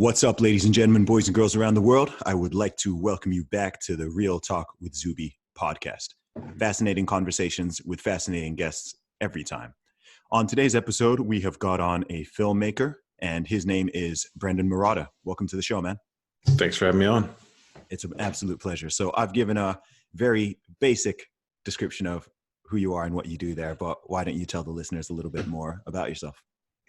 What's up, ladies and gentlemen, boys and girls around the world? I would like to welcome you back to the Real Talk with Zuby podcast. Fascinating conversations with fascinating guests every time. On today's episode, we have got on a filmmaker, and his name is Brendon Marotta. Welcome to the show, man. Thanks for having me on. It's an absolute pleasure. So I've given a very basic description of who you are and what you do there, but why don't you tell the listeners a little bit more about yourself?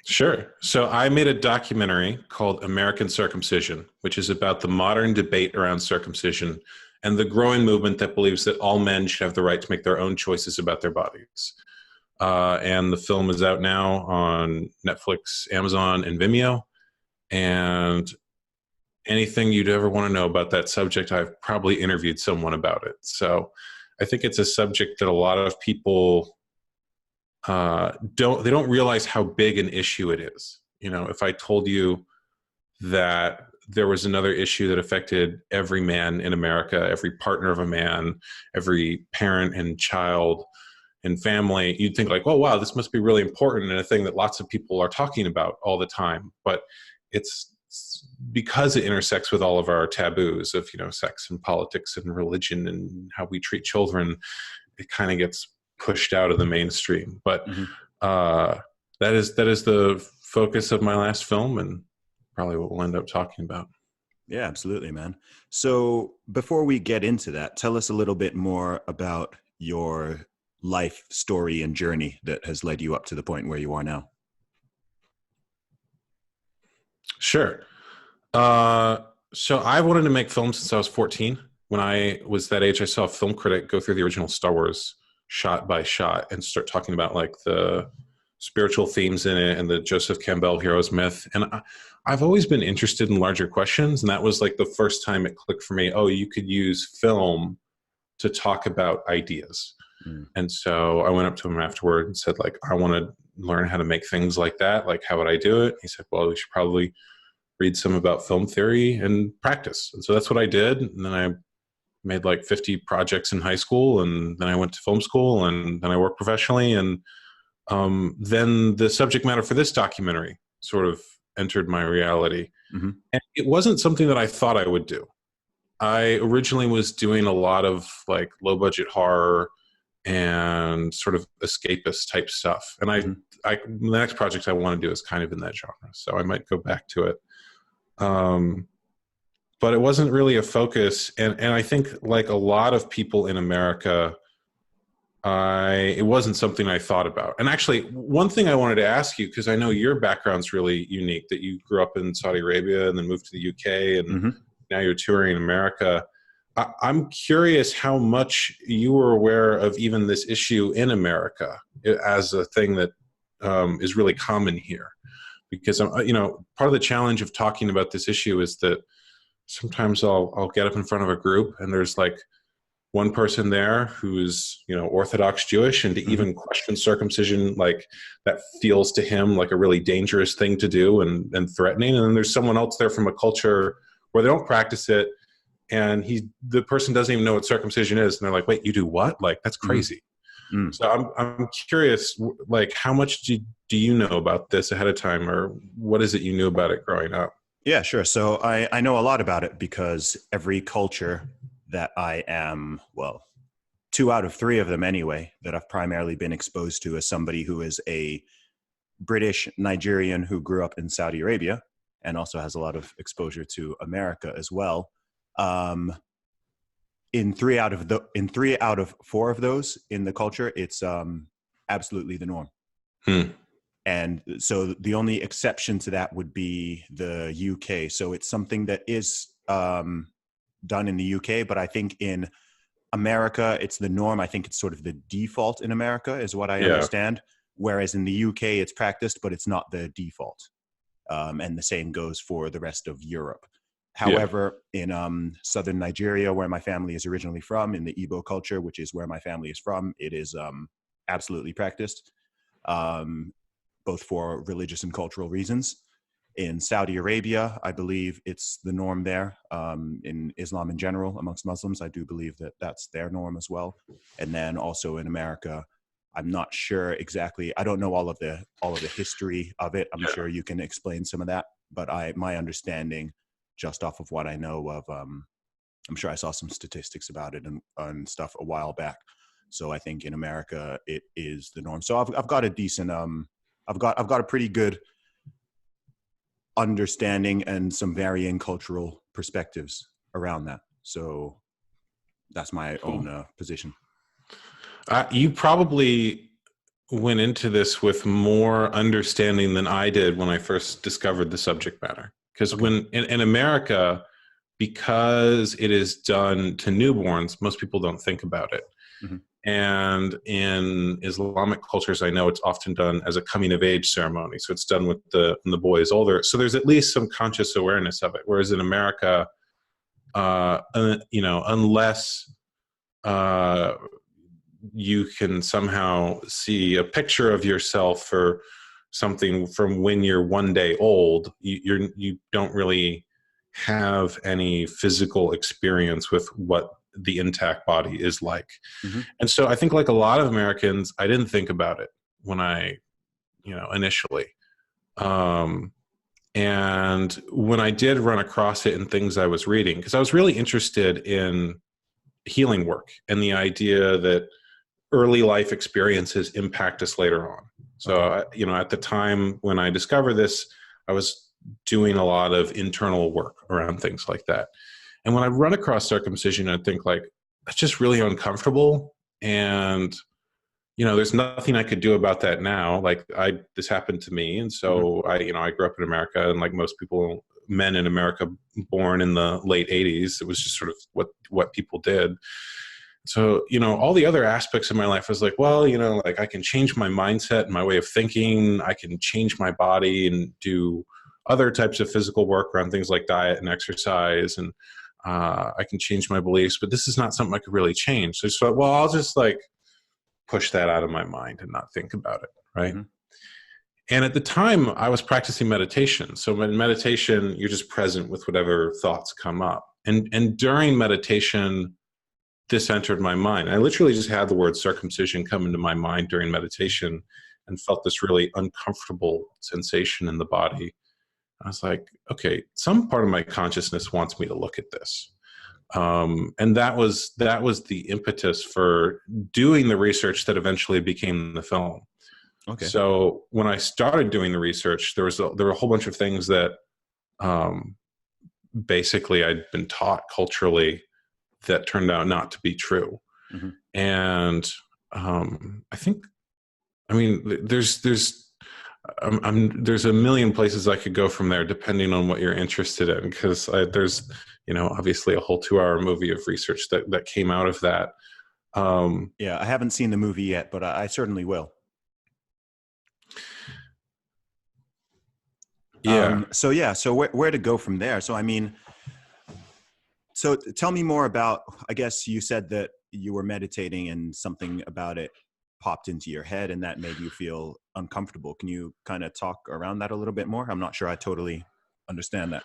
Sure. So I made a documentary called American Circumcision, which is about the modern debate around circumcision and the growing movement that believes that all men should have the right to make their own choices about their bodies. And the film is out now on Netflix, Amazon, and Vimeo. And anything you'd ever want to know about that subject, I've probably interviewed someone about it. So I think it's a subject that a lot of people don't realize how big an issue it is. You know, if I told you that there was another issue that affected every man in America, every partner of a man, every parent and child and family, you'd think like, oh, wow, this must be really important and a thing that lots of people are talking about all the time. But it's because it intersects with all of our taboos of, sex and politics and religion and how we treat children, it kind of gets pushed out of the mainstream. But that is the focus of my last film and probably what we'll end up talking about. Yeah, absolutely, man. So before we get into that, tell us a little bit more about your life story and journey that has led you up to the point where you are now. Sure. So I wanted to make films since I was 14. When I was that age, I saw a film critic go through the original Star Wars shot by shot and start talking about like the spiritual themes in it and the Joseph Campbell hero's myth. And I've always been interested in larger questions. And that was like the first time it clicked for me. Oh, you could use film to talk about ideas. And so I went up to him afterward and said, like, I want to learn how to make things like that. Like, how would I do it? He said, well, you should probably read some about film theory and practice. And so that's what I did. And then I made like 50 projects in high school, and then I went to film school, and then I worked professionally. And then the subject matter for this documentary sort of entered my reality. And it wasn't something that I thought I would do. I originally was doing a lot of like low budget horror and sort of escapist type stuff. And the next project I want to do is kind of in that genre. So I might go back to it. But it wasn't really a focus. And I think like a lot of people in America, it wasn't something I thought about. And actually, one thing I wanted to ask you, because I know your background's really unique, that you grew up in Saudi Arabia and then moved to the UK and now you're touring America. I'm curious how much you were aware of even this issue in America as a thing that is really common here. Because, part of the challenge of talking about this issue is that sometimes I'll get up in front of a group and there's like one person there who's, Orthodox Jewish, and to even question circumcision, like that feels to him like a really dangerous thing to do and threatening. And then there's someone else there from a culture where they don't practice it. And the person doesn't even know what circumcision is. And they're like, wait, you do what? Like, that's crazy. So I'm curious, like, how much do you know about this ahead of time, or what is it you knew about it growing up? Yeah, sure. So I know a lot about it because every culture that I am, 2 out of 3 of them anyway, that I've primarily been exposed to as somebody who is a British Nigerian who grew up in Saudi Arabia and also has a lot of exposure to America as well. In 3 out of 4 of those in the culture, it's absolutely the norm. And so the only exception to that would be the UK. So it's something that is done in the UK, but I think in America, it's the norm. I think it's sort of the default in America is what I understand. Whereas in the UK, it's practiced, but it's not the default. And the same goes for the rest of Europe. However, in southern Nigeria, where my family is originally from, in the Igbo culture, which is where my family is from, it is absolutely practiced, both for religious and cultural reasons. In Saudi Arabia, I believe it's the norm there. In Islam in general, amongst Muslims, I do believe that that's their norm as well. And then also in America, I'm not sure exactly. I don't know all of the history of it. I'm sure you can explain some of that. but my understanding, just off of what I know of, I'm sure I saw some statistics about it and stuff a while back. So I think in America it is the norm. So I've got a decent, I've got a pretty good understanding and some varying cultural perspectives around that. So that's my own position. You probably went into this with more understanding than I did when I first discovered the subject matter. Because when in America, because it is done to newborns, most people don't think about it. Mm-hmm. And in Islamic cultures, I know it's often done as a coming of age ceremony. So it's done with when the boy is older. So there's at least some conscious awareness of it. Whereas in America, unless you can somehow see a picture of yourself or something from when you're 1 day old, you don't really have any physical experience with what the intact body is like. Mm-hmm. And so I think like a lot of Americans, I didn't think about it when I, initially. And when I did run across it in things I was reading, because I was really interested in healing work and the idea that early life experiences impact us later on. So, at the time when I discovered this, I was doing a lot of internal work around things like that. And when I run across circumcision, I think like, that's just really uncomfortable. And, there's nothing I could do about that now. Like this happened to me. And so I grew up in America, and like most people, men in America born in the late 80s, it was just sort of what people did. So, all the other aspects of my life was like, well, like I can change my mindset and my way of thinking. I can change my body and do other types of physical work around things like diet and exercise. And I can change my beliefs, but this is not something I could really change. So it's like, well, I'll just like push that out of my mind and not think about it. Right. Mm-hmm. And at the time I was practicing meditation. So in meditation, you're just present with whatever thoughts come up. And during meditation, this entered my mind. I literally just had the word circumcision come into my mind during meditation and felt this really uncomfortable sensation in the body. I was like, okay, some part of my consciousness wants me to look at this. And that was the impetus for doing the research that eventually became the film. Okay. So when I started doing the research, there were a whole bunch of things that basically I'd been taught culturally that turned out not to be true. Mm-hmm. And there's a million places I could go from there, depending on what you're interested in, because there's obviously a whole 2-hour movie of research that came out of that. I haven't seen the movie yet, but I certainly will. Yeah. So where to go from there? So tell me more about, I guess you said that you were meditating and something about it popped into your head and that made you feel uncomfortable. Can you kind of talk around that a little bit more? I'm not sure I totally understand that.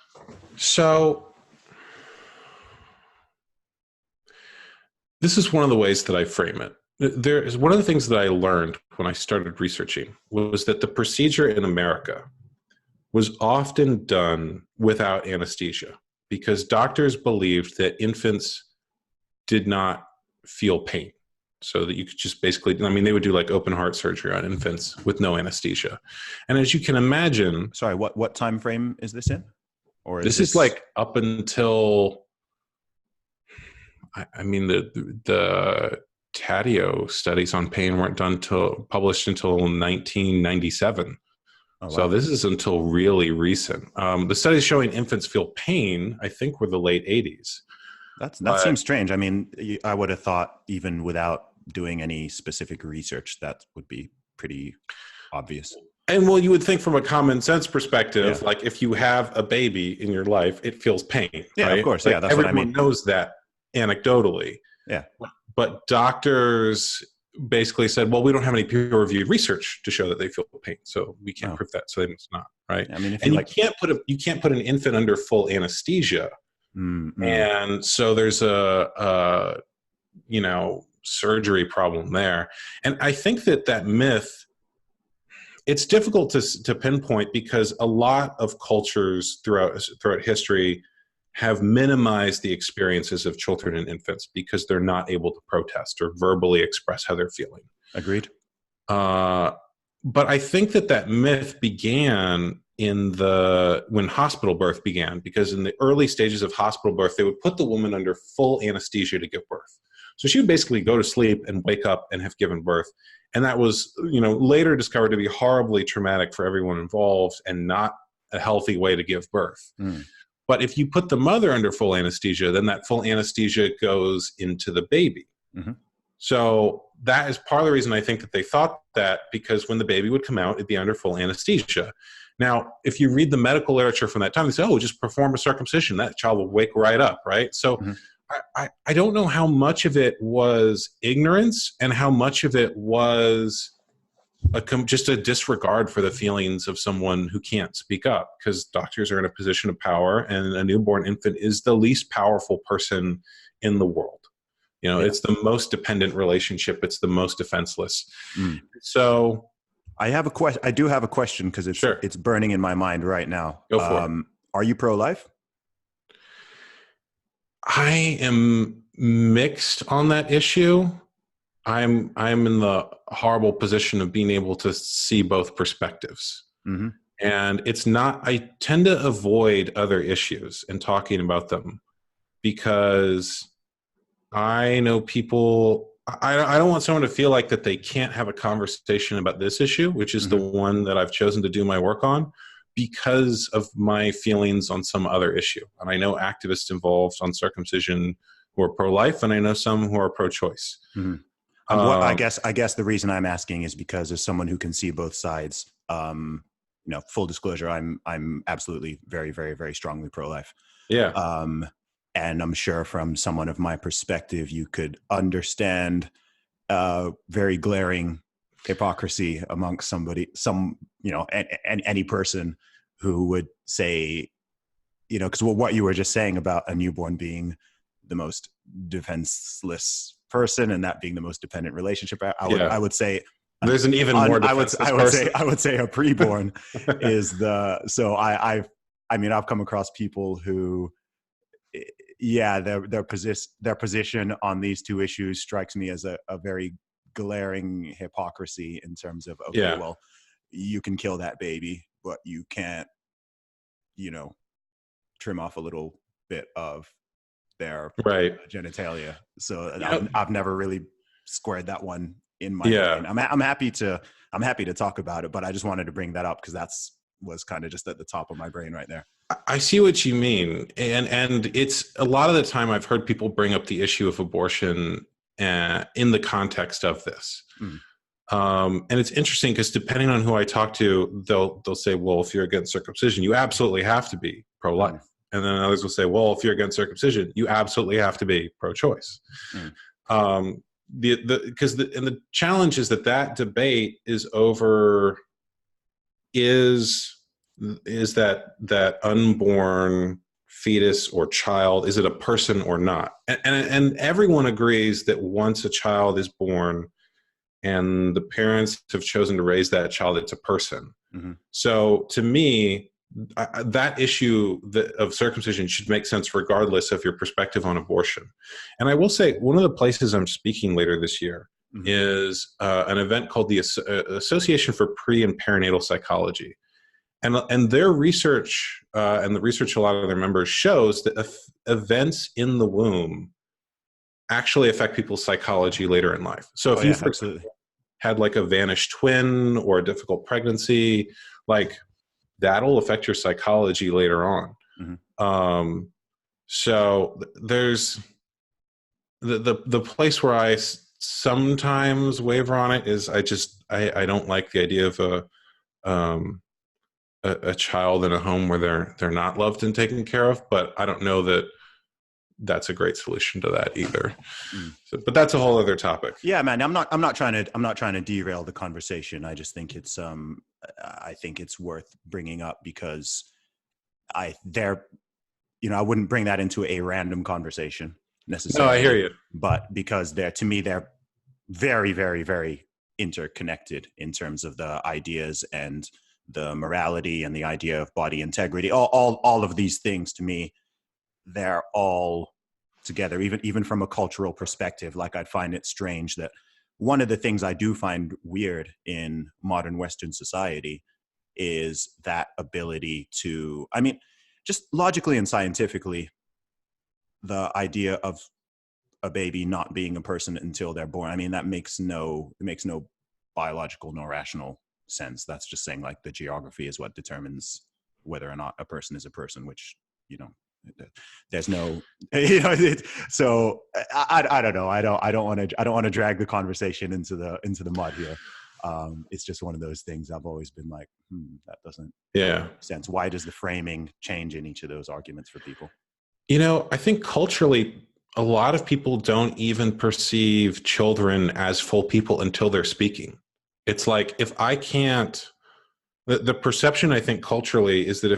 So this is one of the ways that I frame it. There is one of the things that I learned when I started researching was that the procedure in America was often done without anesthesia, because doctors believed that infants did not feel pain. So that you could just basically, they would do like open heart surgery on infants with no anesthesia. And as you can imagine... Sorry, what time frame is this in? Or this is like up until, the Taddeo studies on pain weren't published until 1997. Oh, wow. So this is until really recent. The studies showing infants feel pain, I think, were the late 80s. That seems strange. I would have thought even without doing any specific research, that would be pretty obvious. And well, you would think from a common sense perspective, like if you have a baby in your life, it feels pain. Yeah, right? Of course. Like Yeah, that's everyone what I mean. knows that anecdotally. Yeah. But doctors basically said, well, we don't have any peer-reviewed research to show that they feel pain, so we can't prove that. So they must not, right? You can't put an infant under full anesthesia. Mm-hmm. And so there's a surgery problem there. And I think that myth it's difficult to pinpoint because a lot of cultures throughout history have minimized the experiences of children and infants because they're not able to protest or verbally express how they're feeling. Agreed. But I think that myth began when hospital birth began, because in the early stages of hospital birth, they would put the woman under full anesthesia to give birth. So she would basically go to sleep and wake up and have given birth. And that was, later discovered to be horribly traumatic for everyone involved and not a healthy way to give birth. Mm. But if you put the mother under full anesthesia, then that full anesthesia goes into the baby. Mm-hmm. So that is part of the reason I think that they thought that, because when the baby would come out, it'd be under full anesthesia. Now, if you read the medical literature from that time, they say, oh, just perform a circumcision. That child will wake right up, right? So mm-hmm. I don't know how much of it was ignorance and how much of it was just a disregard for the feelings of someone who can't speak up, because doctors are in a position of power and a newborn infant is the least powerful person in the world. It's the most dependent relationship. It's the most defenseless. Mm. So I have a question. I do have a question because it's burning in my mind right now. Go for it. Are you pro-life? I am mixed on that issue. I'm in the horrible position of being able to see both perspectives. Mm-hmm. And I tend to avoid other issues and talking about them because I know people, I don't want someone to feel like that they can't have a conversation about this issue, which is mm-hmm. the one that I've chosen to do my work on, because of my feelings on some other issue. And I know activists involved on circumcision who are pro-life, and I know some who are pro-choice. Mm-hmm. I guess the reason I'm asking is because as someone who can see both sides, full disclosure, I'm absolutely very, very, very strongly pro-life. Yeah. And I'm sure from someone of my perspective, you could understand very glaring hypocrisy amongst any person who would say, because what you were just saying about a newborn being the most defenseless person and that being the most dependent relationship, I would say there's an even more defenseless person. I would say a preborn is the. So I've come across people who. Yeah, their position on these two issues strikes me as a very glaring hypocrisy in terms of, well, you can kill that baby, but you can't, trim off a little bit of their genitalia. So I've never really squared that one in my brain. I'm happy to talk about it, but I just wanted to bring that up because was kind of just at the top of my brain right there. I see what you mean. And it's a lot of the time I've heard people bring up the issue of abortion in the context of this. Mm. And it's interesting because depending on who I talk to, they'll say, well, if you're against circumcision, you absolutely have to be pro-life. Mm. And then others will say, well, if you're against circumcision, you absolutely have to be pro-choice. Mm. The challenge is that debate is over is that unborn fetus or child, is it a person or not? And everyone agrees that once a child is born and the parents have chosen to raise that child, it's a person. Mm-hmm. So to me, that issue of circumcision should make sense regardless of your perspective on abortion. And I will say, one of the places I'm speaking later this year mm-hmm. is an event called the Association for Pre- and Perinatal Psychology. And their research and the research a lot of their members shows that events in the womb actually affect people's psychology later in life. So if you, for example, had like a vanished twin or a difficult pregnancy, like that'll affect your psychology later on. Mm-hmm. So there's the place where I sometimes waver on it is I don't like the idea of a child in a home where they're not loved and taken care of, but I don't know that that's a great solution to that either. Mm. So, but that's a whole other topic. Yeah, man, I'm not trying to derail the conversation. I just think it's I think it's worth bringing up because I wouldn't bring that into a random conversation necessarily. No, I hear you. But because they're very, very, very interconnected in terms of the ideas and the morality and the idea of body integrity. All of these things, to me, they're all together, even from a cultural perspective. Like, I'd find it strange that one of the things I do find weird in modern Western society is that ability to, I mean, just logically and scientifically, the idea of a baby not being a person until they're born. I mean, it makes no biological nor rational sense. That's just saying, like, the geography is what determines whether or not a person is a person, which, you know, there's no, you know, so I don't know. I don't want to drag the conversation into the mud here. It's just one of those things I've always been like, that doesn't make sense. Why does the framing change in each of those arguments for people? You know, I think culturally, a lot of people don't even perceive children as full people until they're speaking. It's like, if I can't, the perception, I think, culturally is that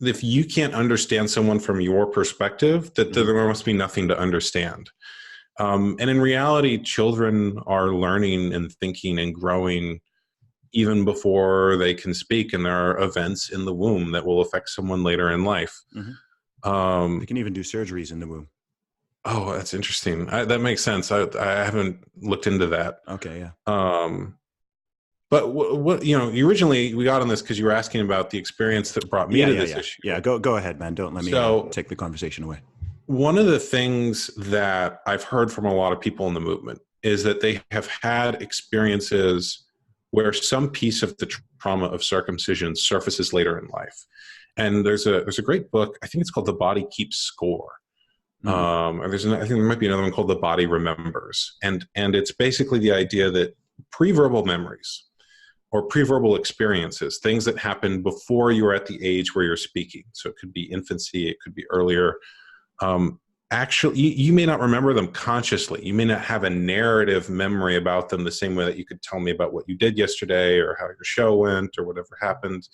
if you can't understand someone from your perspective, that there must be nothing to understand. And in reality, children are learning and thinking and growing even before they can speak. And there are events in the womb that will affect someone later in life. Mm-hmm. They can even do surgeries in the womb. Oh, that's interesting. That makes sense. I haven't looked into that. Okay, yeah. But what you know, originally we got on this because you were asking about the experience that brought me to this issue. Yeah, go ahead, man. Don't let me take the conversation away. One of the things that I've heard from a lot of people in the movement is that they have had experiences where some piece of the trauma of circumcision surfaces later in life. And there's a great book, I think it's called The Body Keeps Score. Mm-hmm. I think there might be another one called The Body Remembers. And it's basically the idea that pre-verbal memories or pre-verbal experiences, things that happen before you're at the age where you're speaking. So it could be infancy, it could be earlier. Actually, you may not remember them consciously. You may not have a narrative memory about them the same way that you could tell me about what you did yesterday or how your show went or whatever happened.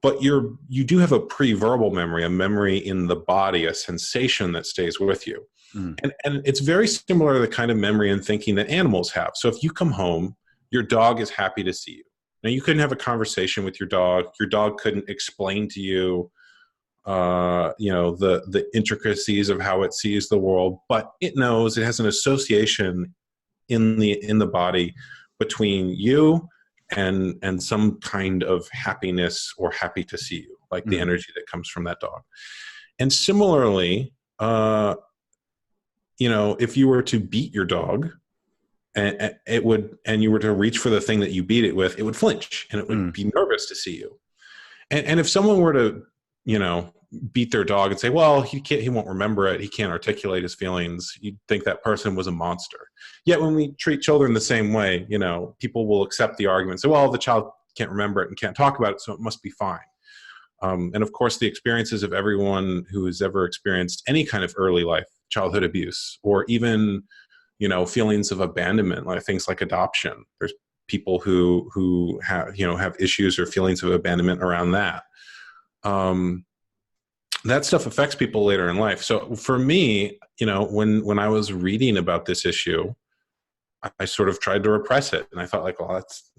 But you do have a pre-verbal memory, a memory in the body, a sensation that stays with you. Mm. And it's very similar to the kind of memory and thinking that animals have. So if you come home, your dog is happy to see you. Now, you couldn't have a conversation with your dog. Your dog couldn't explain to you, the intricacies of how it sees the world, but it knows, it has an association in the body between you and some kind of happiness or happy to see you, like the energy that comes from that dog. And similarly, if you were to beat your dog, and you were to reach for the thing that you beat it with, it would flinch and it would be nervous to see you. And if someone were to, beat their dog and say, well, he won't remember it, he can't articulate his feelings, you'd think that person was a monster. Yet when we treat children the same way, people will accept the argument and say, well, the child can't remember it and can't talk about it, so it must be fine. And of course, the experiences of everyone who has ever experienced any kind of early life childhood abuse, or even feelings of abandonment, like things like adoption. There's people who have issues or feelings of abandonment around that. That stuff affects people later in life. So for me, when I was reading about this issue, I sort of tried to repress it, and I thought, like, well, that's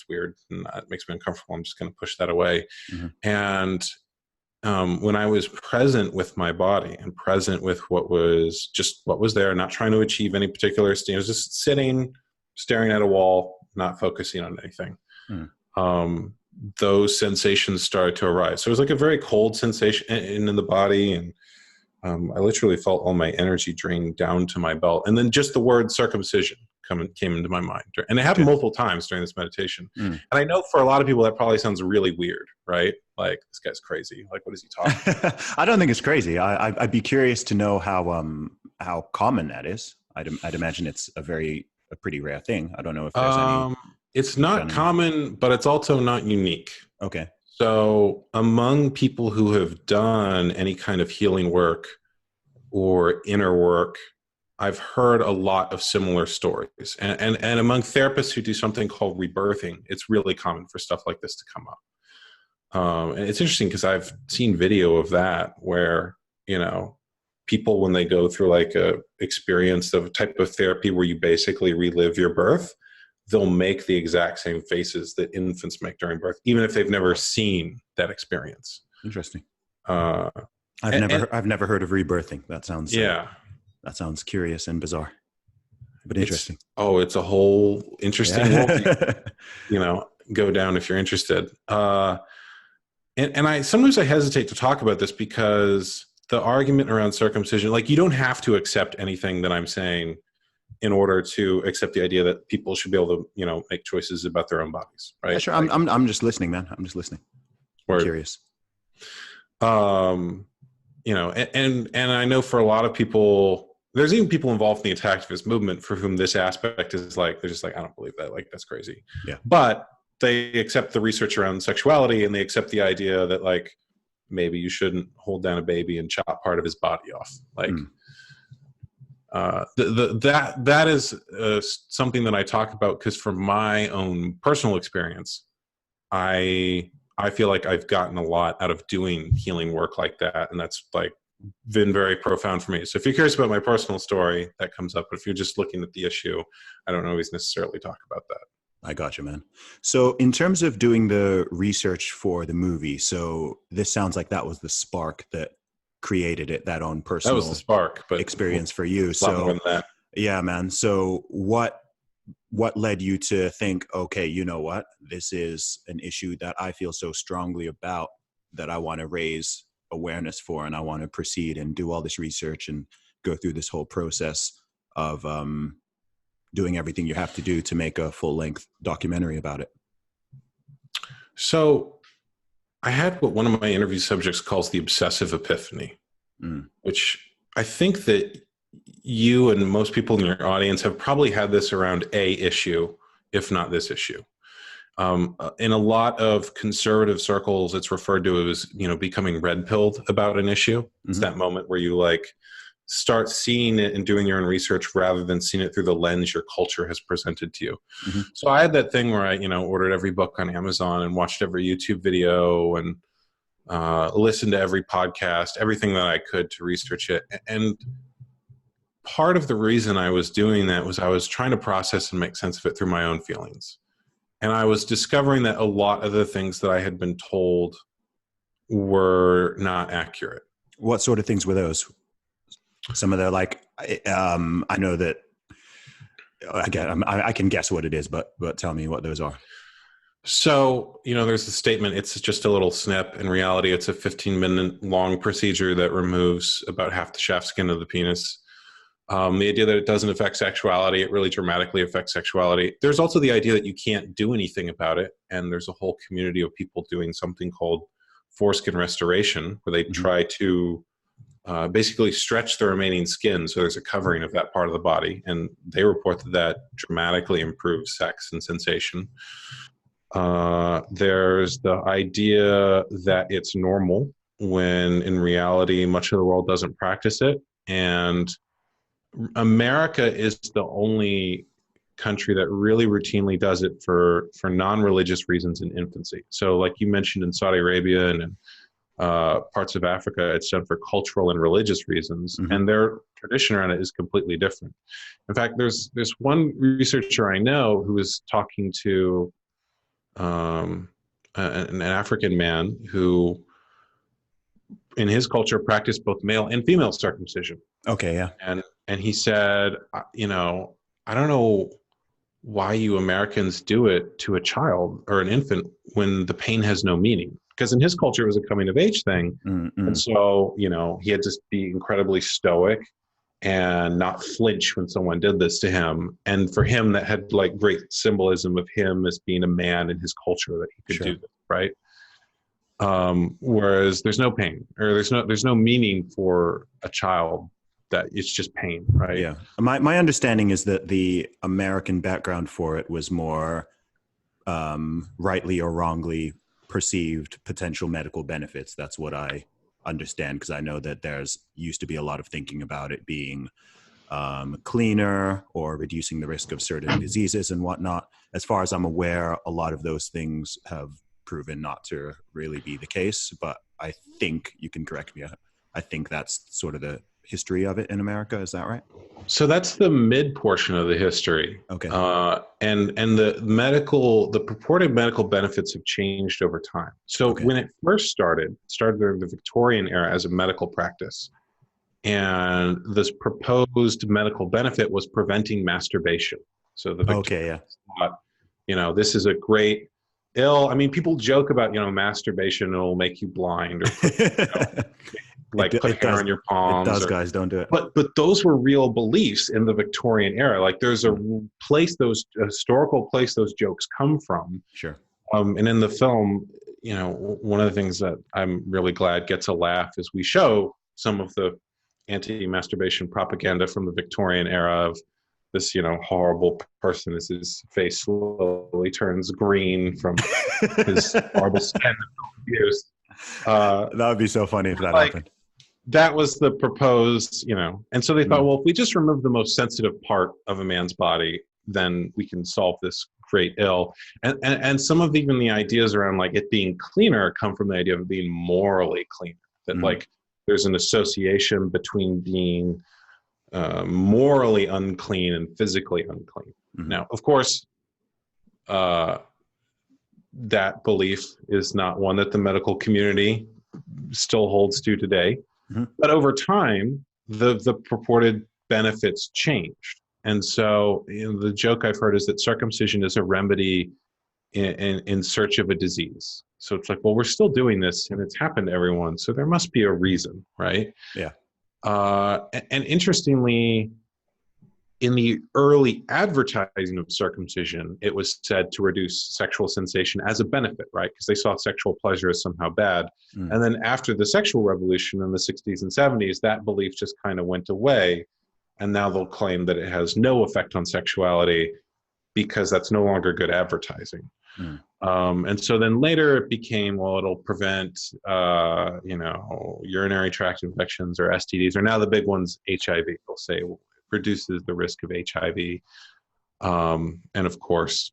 weird, and that makes me uncomfortable. I'm just going to push that away. Mm-hmm. And when I was present with my body and present with what was there, not trying to achieve any particular state, I was just sitting, staring at a wall, not focusing on anything. Those sensations started to arise. So it was like a very cold sensation in the body, and I literally felt all my energy drain down to my belt. And then just the word circumcision came into my mind. And it happened multiple times during this meditation. And I know for a lot of people that probably sounds really weird, right? Like, this guy's crazy. Like, what is he talking about? I don't think it's crazy. I'd be curious to know how common that is. I'd imagine it's a pretty rare thing. I don't know if there's any. It's not common, but it's also not unique. Okay. So among people who have done any kind of healing work or inner work, I've heard a lot of similar stories. And among therapists who do something called rebirthing, it's really common for stuff like this to come up. And it's interesting because I've seen video of that where, people, when they go through like a experience of a type of therapy where you basically relive your birth, they'll make the exact same faces that infants make during birth, even if they've never seen that experience. Interesting. Uh, I've never heard of rebirthing. That sounds that sounds curious and bizarre, but interesting. It's a whole interesting world. Go down if you're interested. And I sometimes I hesitate to talk about this because the argument around circumcision, like, you don't have to accept anything that I'm saying in order to accept the idea that people should be able to, make choices about their own bodies, right? Yeah, sure. I'm just listening, man. I'm just listening. I'm curious. And I know for a lot of people, there's even people involved in the activist movement for whom this aspect is like, they're just like, I don't believe that. Like, that's crazy. Yeah. But they accept the research around sexuality, and they accept the idea that, like, maybe you shouldn't hold down a baby and chop part of his body off. Like, that is something that I talk about because from my own personal experience, I feel like I've gotten a lot out of doing healing work like that, and that's like been very profound for me. So if you're curious about my personal story, that comes up. But if you're just looking at the issue, I don't always necessarily talk about that. I got you, man. So in terms of doing the research for the movie, so this sounds like that was the spark that created it, that own personal that was the spark, but experience for you. So yeah, man. So what led you to think, okay, you know what, this is an issue that I feel so strongly about that I want to raise awareness for, and I want to proceed and do all this research and go through this whole process of doing everything you have to do to make a full-length documentary about it? So I had what one of my interview subjects calls the obsessive epiphany, which I think that you and most people in your audience have probably had this around a issue, if not this issue. In a lot of conservative circles, it's referred to as, becoming red-pilled about an issue. It's that moment where you start seeing it and doing your own research rather than seeing it through the lens your culture has presented to you. So I had that thing where I, ordered every book on Amazon and watched every YouTube video and listened to every podcast, everything that I could to research it. And part of the reason I was doing that was I was trying to process and make sense of it through my own feelings. And I was discovering that a lot of the things that I had been told were not accurate. What sort of things were those? Some of the I know that again, I can guess what it is, but tell me what those are. So, there's a statement, it's just a little snip. In reality, it's a 15-minute long procedure that removes about half the shaft skin of the penis. The idea that it doesn't affect sexuality, it really dramatically affects sexuality. There's also the idea that you can't do anything about it. And there's a whole community of people doing something called foreskin restoration, where they try to basically stretch the remaining skin so there's a covering of that part of the body, and they report that dramatically improves sex and sensation. There's the idea that it's normal when in reality much of the world doesn't practice it, and America is the only country that really routinely does it for non-religious reasons in infancy. So like you mentioned, in Saudi Arabia and in parts of Africa, it's done for cultural and religious reasons, and their tradition around it is completely different. In fact, there's one researcher I know who was talking to an African man who, in his culture, practiced both male and female circumcision. Okay, yeah. And he said, I don't know why you Americans do it to a child or an infant when the pain has no meaning. Because in his culture, it was a coming of age thing. And so, he had to be incredibly stoic and not flinch when someone did this to him. And for him, that had great symbolism of him as being a man in his culture, that he could do this, right? Whereas there's no pain, or there's no meaning for a child, that it's just pain, right? Yeah. My understanding is that the American background for it was more rightly or wrongly perceived potential medical benefits. That's what I understand, because I know that there's used to be a lot of thinking about it being cleaner or reducing the risk of certain diseases and whatnot. As far as I'm aware, a lot of those things have proven not to really be the case, but I think you can correct me. I think that's sort of the history of it in America. Is that right? So that's the mid portion of the history. Okay. And the purported medical benefits have changed over time. So when it first started during the Victorian era as a medical practice. And this proposed medical benefit was preventing masturbation. So the Victorians thought, this is a great ill. I mean, people joke about, masturbation will make you blind, or put hair on your palms. It does, guys. Don't do it. But those were real beliefs in the Victorian era. Like, there's a historical place those jokes come from. Sure. And in the film, one of the things that I'm really glad gets a laugh is we show some of the anti-masturbation propaganda from the Victorian era of this, horrible person as his face slowly turns green from his horrible skin abuse. That would be so funny if that happened. That was the proposed, and so they thought, well, if we just remove the most sensitive part of a man's body, then we can solve this great ill. And some of even the ideas around like it being cleaner come from the idea of being morally cleaner. That there's an association between being morally unclean and physically unclean. Now, of course, that belief is not one that the medical community still holds to today. But over time, the purported benefits changed. And so the joke I've heard is that circumcision is a remedy in search of a disease. So it's like, well, we're still doing this and it's happened to everyone. So there must be a reason, right? Yeah. And interestingly, in the early advertising of circumcision, it was said to reduce sexual sensation as a benefit, right? Because they saw sexual pleasure as somehow bad. And then after the sexual revolution in the 60s and 70s, that belief just kind of went away. And now they'll claim that it has no effect on sexuality because that's no longer good advertising. And so then later it became, well, it'll prevent, urinary tract infections or STDs, or now the big ones, HIV. They'll say it reduces the risk of HIV. And of course,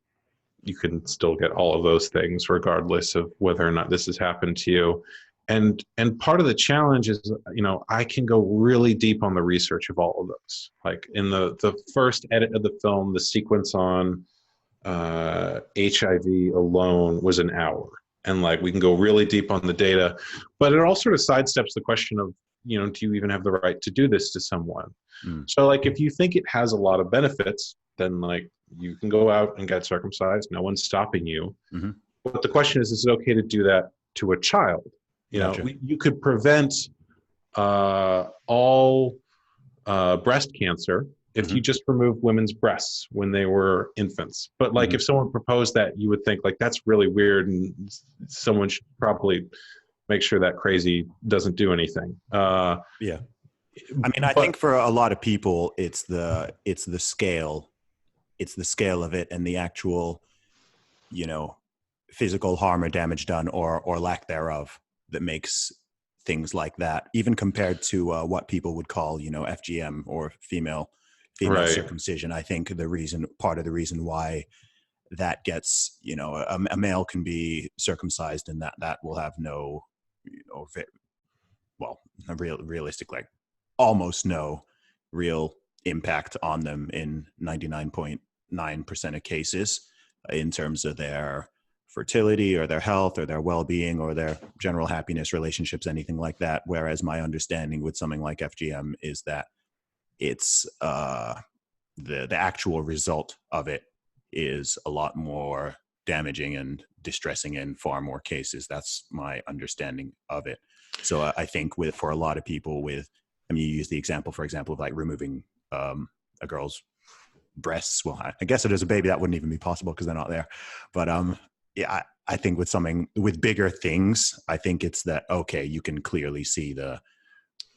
you can still get all of those things regardless of whether or not this has happened to you. And part of the challenge is, I can go really deep on the research of all of those. Like in the first edit of the film, the sequence on HIV alone was an hour. And like, we can go really deep on the data, but it all sort of sidesteps the question of, do you even have the right to do this to someone? So like, if you think it has a lot of benefits, then like you can go out and get circumcised. No one's stopping you. But the question is it okay to do that to a child? You could prevent all breast cancer if you just remove women's breasts when they were infants. But like if someone proposed that, you would think like that's really weird and someone should probably make sure that crazy doesn't do anything. Yeah. I mean, I think for a lot of people, it's the scale of it and the actual, physical harm or damage done or lack thereof that makes things like that, even compared to what people would call, FGM or female right. circumcision. I think part of the reason why that gets, a male can be circumcised and that will have no, realistic, like almost no real impact on them in 99.9% of cases in terms of their fertility or their health or their well-being or their general happiness, relationships, anything like that. Whereas my understanding with something like FGM is that it's the actual result of it is a lot more damaging and distressing in far more cases. That's my understanding of it. So I think for a lot of people you use the example, for example, of like removing a girl's breasts. Well, I guess it as a baby, that wouldn't even be possible because they're not there. But yeah, I think with bigger things, I think it's that, okay, you can clearly see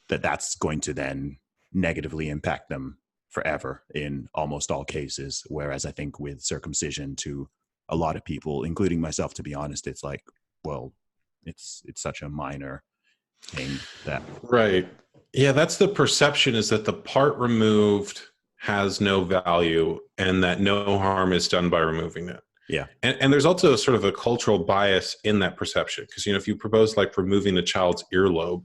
that's going to then negatively impact them forever in almost all cases. Whereas I think with circumcision, to a lot of people, including myself, to be honest, it's like, well, it's such a minor thing that. Right. Yeah, that's the perception, is that the part removed has no value and that no harm is done by removing it. Yeah. And there's also sort of a cultural bias in that perception. Because, if you propose like removing a child's earlobe,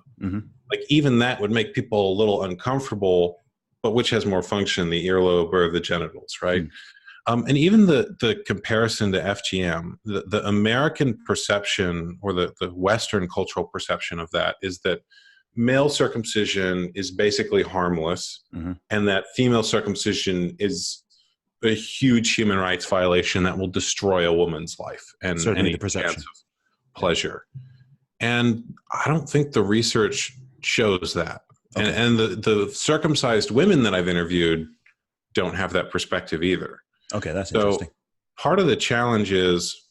like even that would make people a little uncomfortable, but which has more function, the earlobe or the genitals, right? And even the comparison to FGM, the American perception or the Western cultural perception of that is that male circumcision is basically harmless, and that female circumcision is a huge human rights violation that will destroy a woman's life and certainly any the perception chance of pleasure. And I don't think the research shows that. Okay. And the circumcised women that I've interviewed don't have that perspective either. Okay, that's interesting. Part of the challenge is,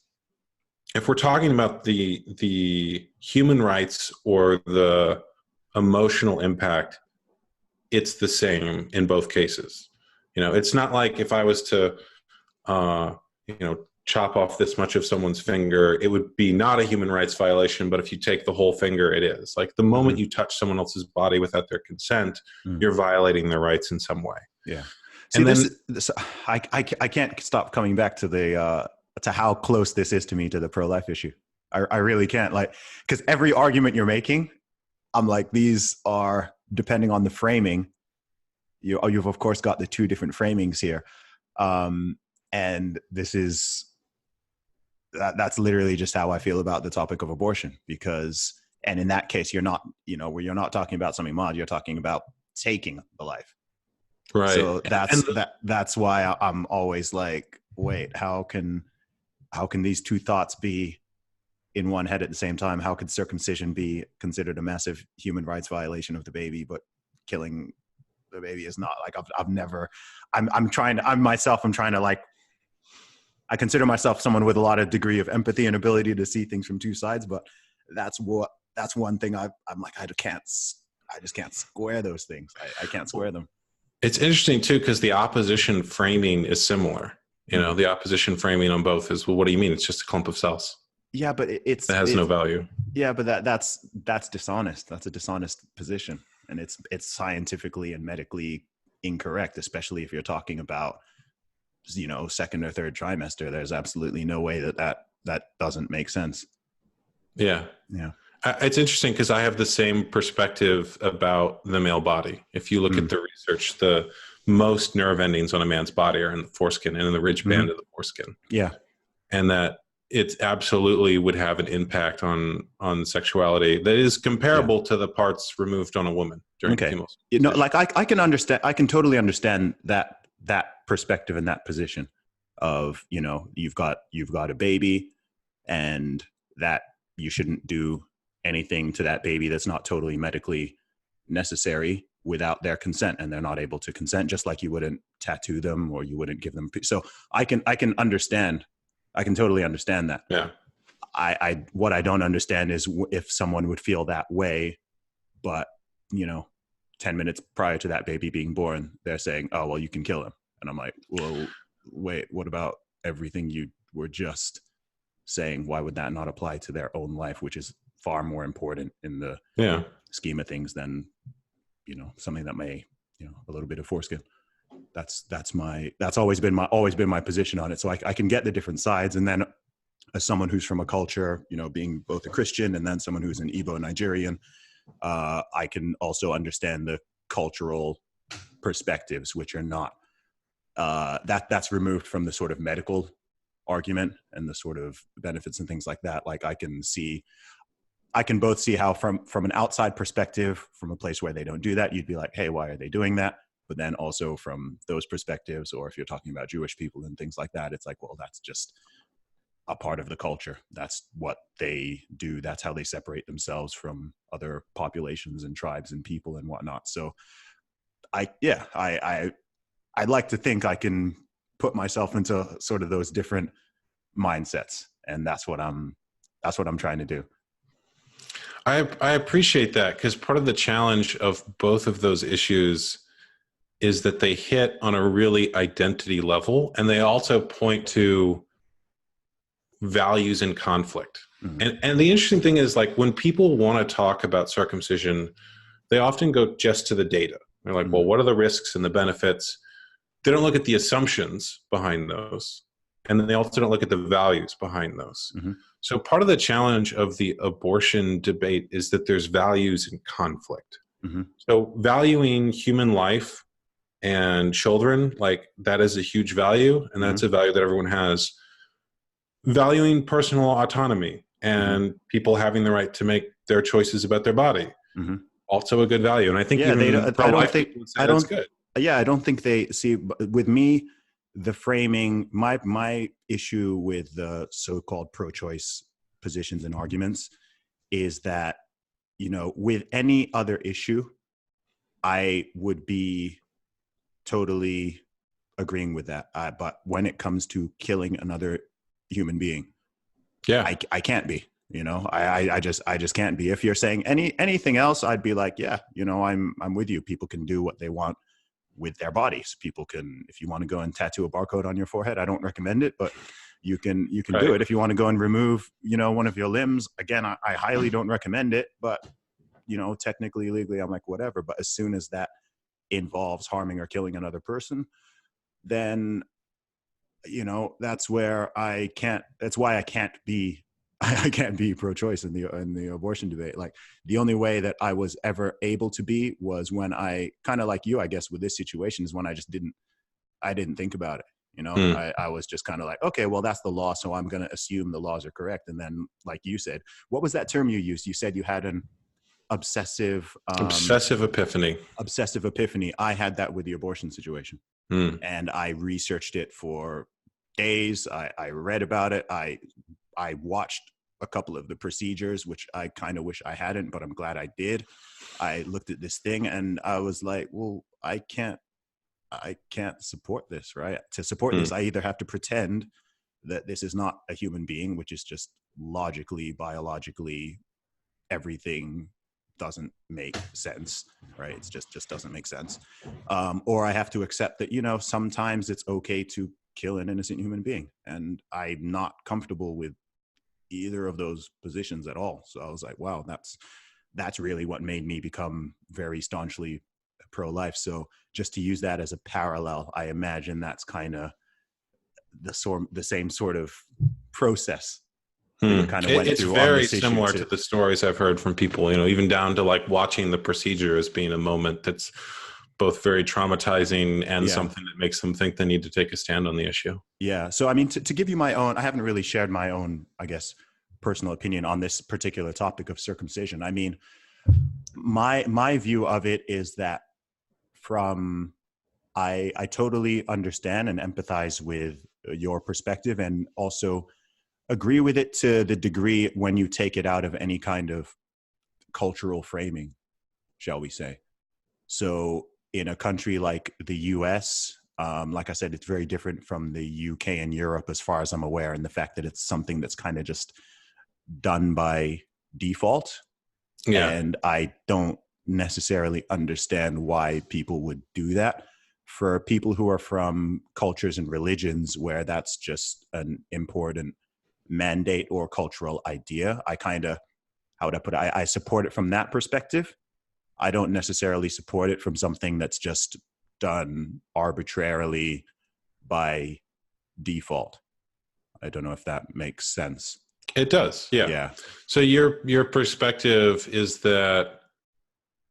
if we're talking about the human rights or the emotional impact, it's the same in both cases. It's not like if I was to, chop off this much of someone's finger, it would be not a human rights violation, but if you take the whole finger, it is. Like the moment you touch someone else's body without their consent, you're violating their rights in some way. Yeah. See, and then, I can't stop coming back to to how close this is to me to the pro-life issue. I really can't, because every argument you're making, I'm like, these are, depending on the framing, you've of course got the two different framings here. And this is, that's literally just how I feel about the topic of abortion, and in that case, you're not talking about something mild, you're talking about taking the life. Right. So that's why I'm always like, wait, how can these two thoughts be in one head at the same time? How could circumcision be considered a massive human rights violation of the baby, but killing the baby is not? Like I'm trying to I consider myself someone with a lot of degree of empathy and ability to see things from two sides, but that's one thing I'm like, I just can't square those things. I can't square them. It's interesting too, because the opposition framing is similar. The opposition framing on both is, well, what do you mean? It's just a clump of cells. Yeah, but it has no value. Yeah, but that's dishonest. That's a dishonest position, and it's scientifically and medically incorrect, especially if you're talking about, second or third trimester. There's absolutely no way that doesn't make sense. Yeah. Yeah. It's interesting because I have the same perspective about the male body. If you look at the research, the most nerve endings on a man's body are in the foreskin and in the ridge band of the foreskin. Yeah. And that it absolutely would have an impact on sexuality that is comparable to the parts removed on a woman during female. I can totally understand that perspective and that position of, you've got a baby and that you shouldn't do anything to that baby that's not totally medically necessary without their consent, and they're not able to consent, just like you wouldn't tattoo them or you wouldn't give them. So I can understand. I can totally understand that. Yeah. What I don't understand is if someone would feel that way, but 10 minutes prior to that baby being born, they're saying, oh, well, you can kill him. And I'm like, well, wait, what about everything you were just saying? Why would that not apply to their own life, which is far more important in the scheme of things than, something that may, a little bit of foreskin. That's always been my position on it. So I can get the different sides. And then as someone who's from a culture, being both a Christian and then someone who's an Igbo Nigerian, I can also understand the cultural perspectives, which are not, that's removed from the sort of medical argument and the sort of benefits and things like that. Like I can both see how from an outside perspective, from a place where they don't do that, you'd be like, hey, why are they doing that? But then also from those perspectives, or if you're talking about Jewish people and things like that, it's like, well, that's just a part of the culture. That's what they do. That's how they separate themselves from other populations and tribes and people and whatnot. So I'd like to think I can put myself into sort of those different mindsets. And that's what I'm trying to do. I appreciate that, because part of the challenge of both of those issues is that they hit on a really identity level, and they also point to values in conflict. Mm-hmm. And the interesting thing is, like, when people want to talk about circumcision, they often go just to the data. They're like, well, what are the risks and the benefits? They don't look at the assumptions behind those. And then they also don't look at the values behind those. Mm-hmm. So part of the challenge of the abortion debate is that there's values in conflict. Mm-hmm. So valuing human life and children, like that is a huge value, and that's a value that everyone has. Valuing personal autonomy and people having the right to make their choices about their body, also a good value. And I think even pro-life people would say that's good. Yeah, I don't think they see with me the framing. My issue with the so-called pro-choice positions and arguments is that, you know, with any other issue, I would be totally agreeing with that. But when it comes to killing another human being, I can't be. You know, I just can't be. If you're saying anything else, I'd be like, yeah, you know, I'm with you. People can do what they want with their bodies. People can, if you want to go and tattoo a barcode on your forehead, I don't recommend it, but you can do it. If you want to go and remove, you know, one of your limbs, again, I highly don't recommend it, but you know, technically, legally, I'm like, whatever. But as soon as that involves harming or killing another person, then, you know, that's where that's why I can't be pro-choice in the abortion debate. Like, the only way that I was ever able to be was when I, kind of like you, I guess, with this situation, is when I didn't think about it. You know, I was just kind of like, okay, well, that's the law, so I'm going to assume the laws are correct. And then, like you said, what was that term you used? You said you had an obsessive epiphany. Obsessive epiphany. I had that with the abortion situation, and I researched it for days. I read about it. I watched a couple of the procedures, which I kind of wish I hadn't, but I'm glad I did. I looked at this thing and I was like, well, I can't support this, right? To support this, I either have to pretend that this is not a human being, which is just logically, biologically, everything doesn't make sense, right? It just doesn't make sense. Or I have to accept that, you know, sometimes it's okay to kill an innocent human being. And I'm not comfortable with either of those positions at all. So I was like, wow, that's really what made me become very staunchly pro-life. So just to use that as a parallel, I imagine that's kind of the same sort of process. Kind of went it's through very similar to the stories I've heard from people, you know, even down to like watching the procedure as being a moment that's both very traumatizing and something that makes them think they need to take a stand on the issue. Yeah. So, I mean, to give you my own, I haven't really shared my own, I guess, personal opinion on this particular topic of circumcision. I mean, my view of it is that I totally understand and empathize with your perspective, and also agree with it to the degree when you take it out of any kind of cultural framing, shall we say. So in a country like the US, like I said, it's very different from the UK and Europe as far as I'm aware, and the fact that it's something that's kind of just done by default. Yeah. And I don't necessarily understand why people would do that. For people who are from cultures and religions where that's just an important mandate or cultural idea, I kind of, how would I put it? I support it from that perspective. I don't necessarily support it from something that's just done arbitrarily by default. I don't know if that makes sense. It does. Yeah. Yeah. So your perspective is that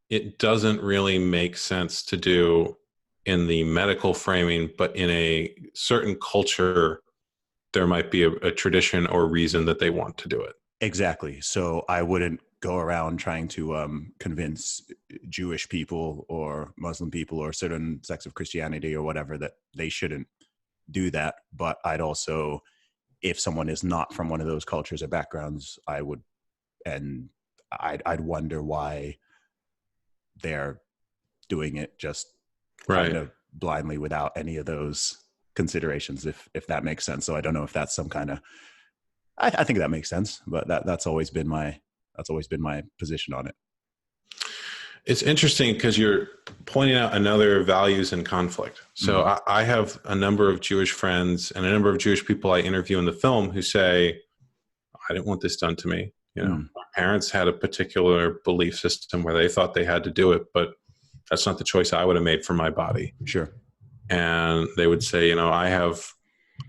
it doesn't really make sense to do in the medical framing, but in a certain culture, there might be a tradition or reason that they want to do it. Exactly. So I wouldn't go around trying to convince Jewish people or Muslim people or certain sects of Christianity or whatever that they shouldn't do that. But I'd also, if someone is not from one of those cultures or backgrounds, I'd wonder why they're doing it just kind of blindly without any of those considerations, if that makes sense. So I don't know if that's some kind of, I think that makes sense, but that's always been my position on it. It's interesting because you're pointing out another values in conflict. So I have a number of Jewish friends and a number of Jewish people I interview in the film who say, I didn't want this done to me. You know, my parents had a particular belief system where they thought they had to do it, but that's not the choice I would have made for my body. Sure. And they would say, you know, I have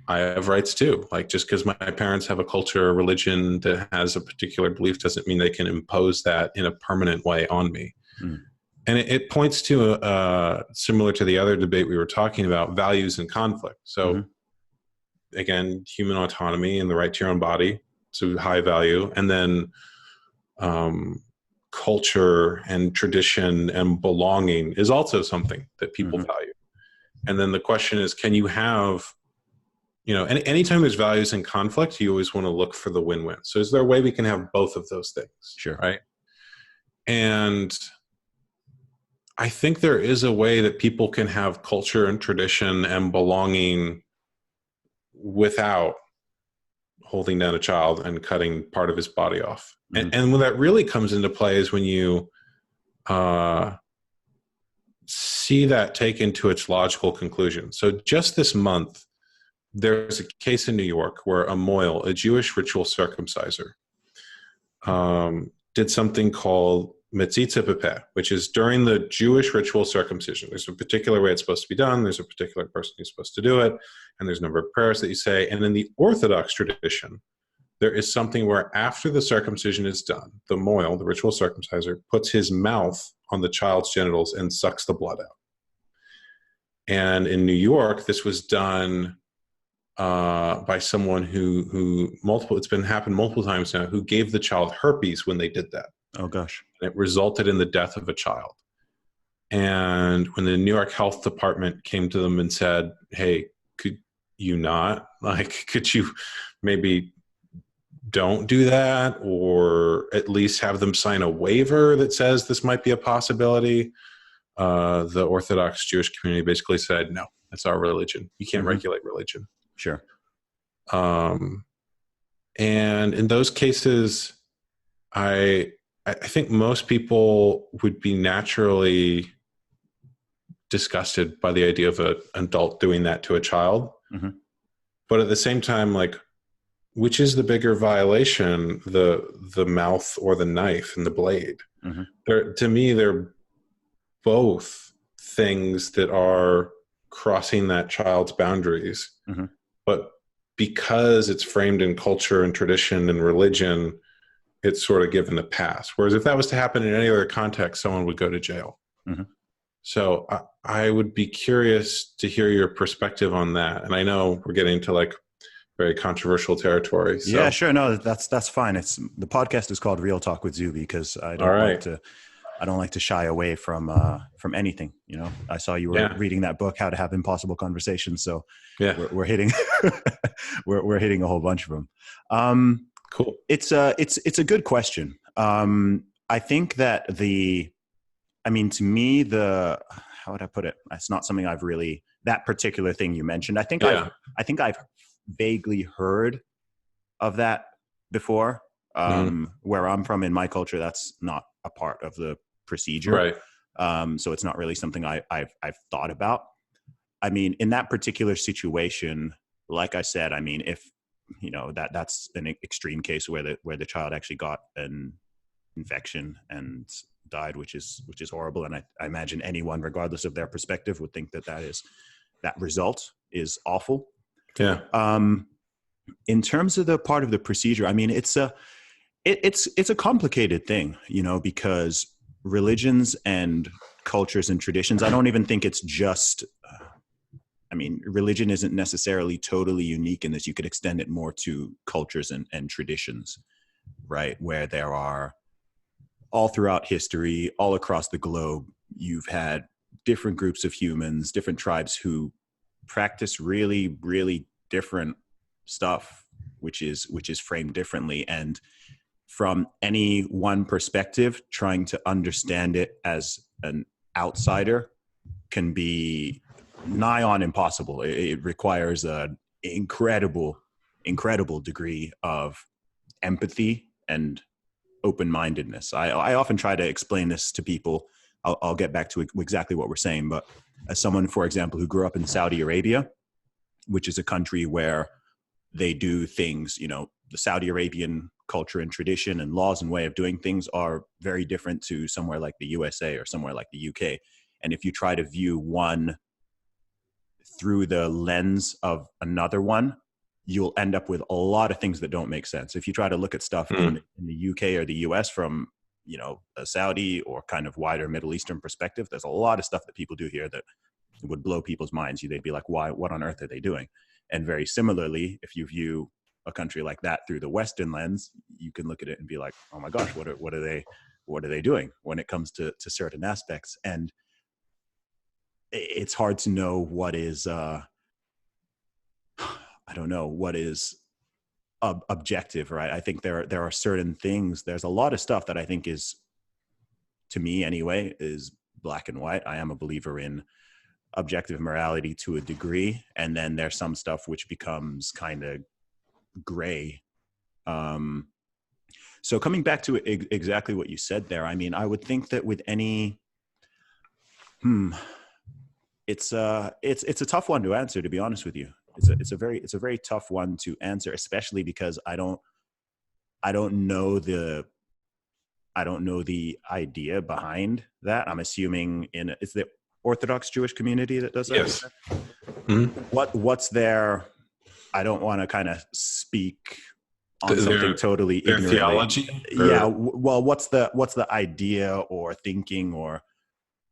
I have rights too. Like, just because my parents have a culture or religion that has a particular belief doesn't mean they can impose that in a permanent way on me. Mm. And it points to, similar to the other debate we were talking about, values and conflict. So again, human autonomy and the right to your own body, so high value. And then culture and tradition and belonging is also something that people value. And then the question is, can you have, anytime there's values in conflict, you always want to look for the win-win. So is there a way we can have both of those things? Sure. Right. And I think there is a way that people can have culture and tradition and belonging without holding down a child and cutting part of his body off. And when that really comes into play is when you see that taken to its logical conclusion. So just this month, there's a case in New York where a moil, a Jewish ritual circumciser, did something called Metzitza Pepeh, which is during the Jewish ritual circumcision. There's a particular way it's supposed to be done. There's a particular person who's supposed to do it. And there's a number of prayers that you say. And in the Orthodox tradition, there is something where after the circumcision is done, the moil, the ritual circumciser, puts his mouth on the child's genitals and sucks the blood out. And in New York, this was done by someone who it's been happened multiple times now, who gave the child herpes when they did that. Oh gosh. And it resulted in the death of a child. And when the New York Health Department came to them and said, hey, could you maybe don't do that, or at least have them sign a waiver that says this might be a possibility, the Orthodox Jewish community basically said, no, that's our religion. You can't regulate religion. Sure. And in those cases, I think most people would be naturally disgusted by the idea of an adult doing that to a child. But at the same time, like, which is the bigger violation, the mouth or the knife and the blade? To me, they're both things that are crossing that child's boundaries. But because it's framed in culture and tradition and religion, it's sort of given a pass. Whereas if that was to happen in any other context, someone would go to jail. So I would be curious to hear your perspective on that. And I know we're getting to like very controversial territory. So. Yeah, sure. No, that's fine. The podcast is called Real Talk with Zuby because I don't like to shy away from anything. I saw you were reading that book, How to Have Impossible Conversations. So we're hitting we're hitting a whole bunch of them. Cool. It's a good question. I think that to me, how would I put it? It's not something I've really, that particular thing you mentioned. I think I've vaguely heard of that before. Where I'm from in my culture, that's not a part of the procedure. Right. So it's not really something I've thought about. In that particular situation, like I said, if that's an extreme case where the child actually got an infection and died, which is horrible. And I imagine anyone, regardless of their perspective, would think that result is awful. Yeah. In terms of the part of the procedure, it's a complicated thing, because religions and cultures and traditions, I don't even think it's just, religion isn't necessarily totally unique in this. You could extend it more to cultures and traditions, right? Where there are, all throughout history, all across the globe, you've had different groups of humans, different tribes who practice really, really different stuff, which is framed differently. And from any one perspective, trying to understand it as an outsider can be nigh on impossible. It requires an incredible degree of empathy and open-mindedness. I often try to explain this to people. I'll get back to exactly what we're saying, but as someone, for example, who grew up in Saudi Arabia, which is a country where they do things, the Saudi Arabian culture and tradition and laws and way of doing things are very different to somewhere like the USA or somewhere like the UK. And if you try to view one through the lens of another one, you'll end up with a lot of things that don't make sense. If you try to look at stuff in the UK or the US from, a Saudi or kind of wider Middle Eastern perspective, there's a lot of stuff that people do here that would blow people's minds. They'd be like, why, what on earth are they doing? And very similarly, if you view a country like that through the Western lens, you can look at it and be like, oh my gosh, what are they doing when it comes to certain aspects? And it's hard to know what is, I don't know, what is objective, right? I think there are certain things, there's a lot of stuff that I think is, to me anyway, is black and white. I am a believer in objective morality to a degree. And then there's some stuff which becomes kind of gray. So coming back to exactly what you said there, I mean, I would think that with any, it's a tough one to answer, to be honest with you. It's a very tough one to answer, especially because I don't know the idea behind that. I'm assuming it's the Orthodox Jewish community that does that. Yes. Mm-hmm. What's their, I don't want to kind of speak on something totally ignorant. Theology? Yeah. Well, what's the idea or thinking or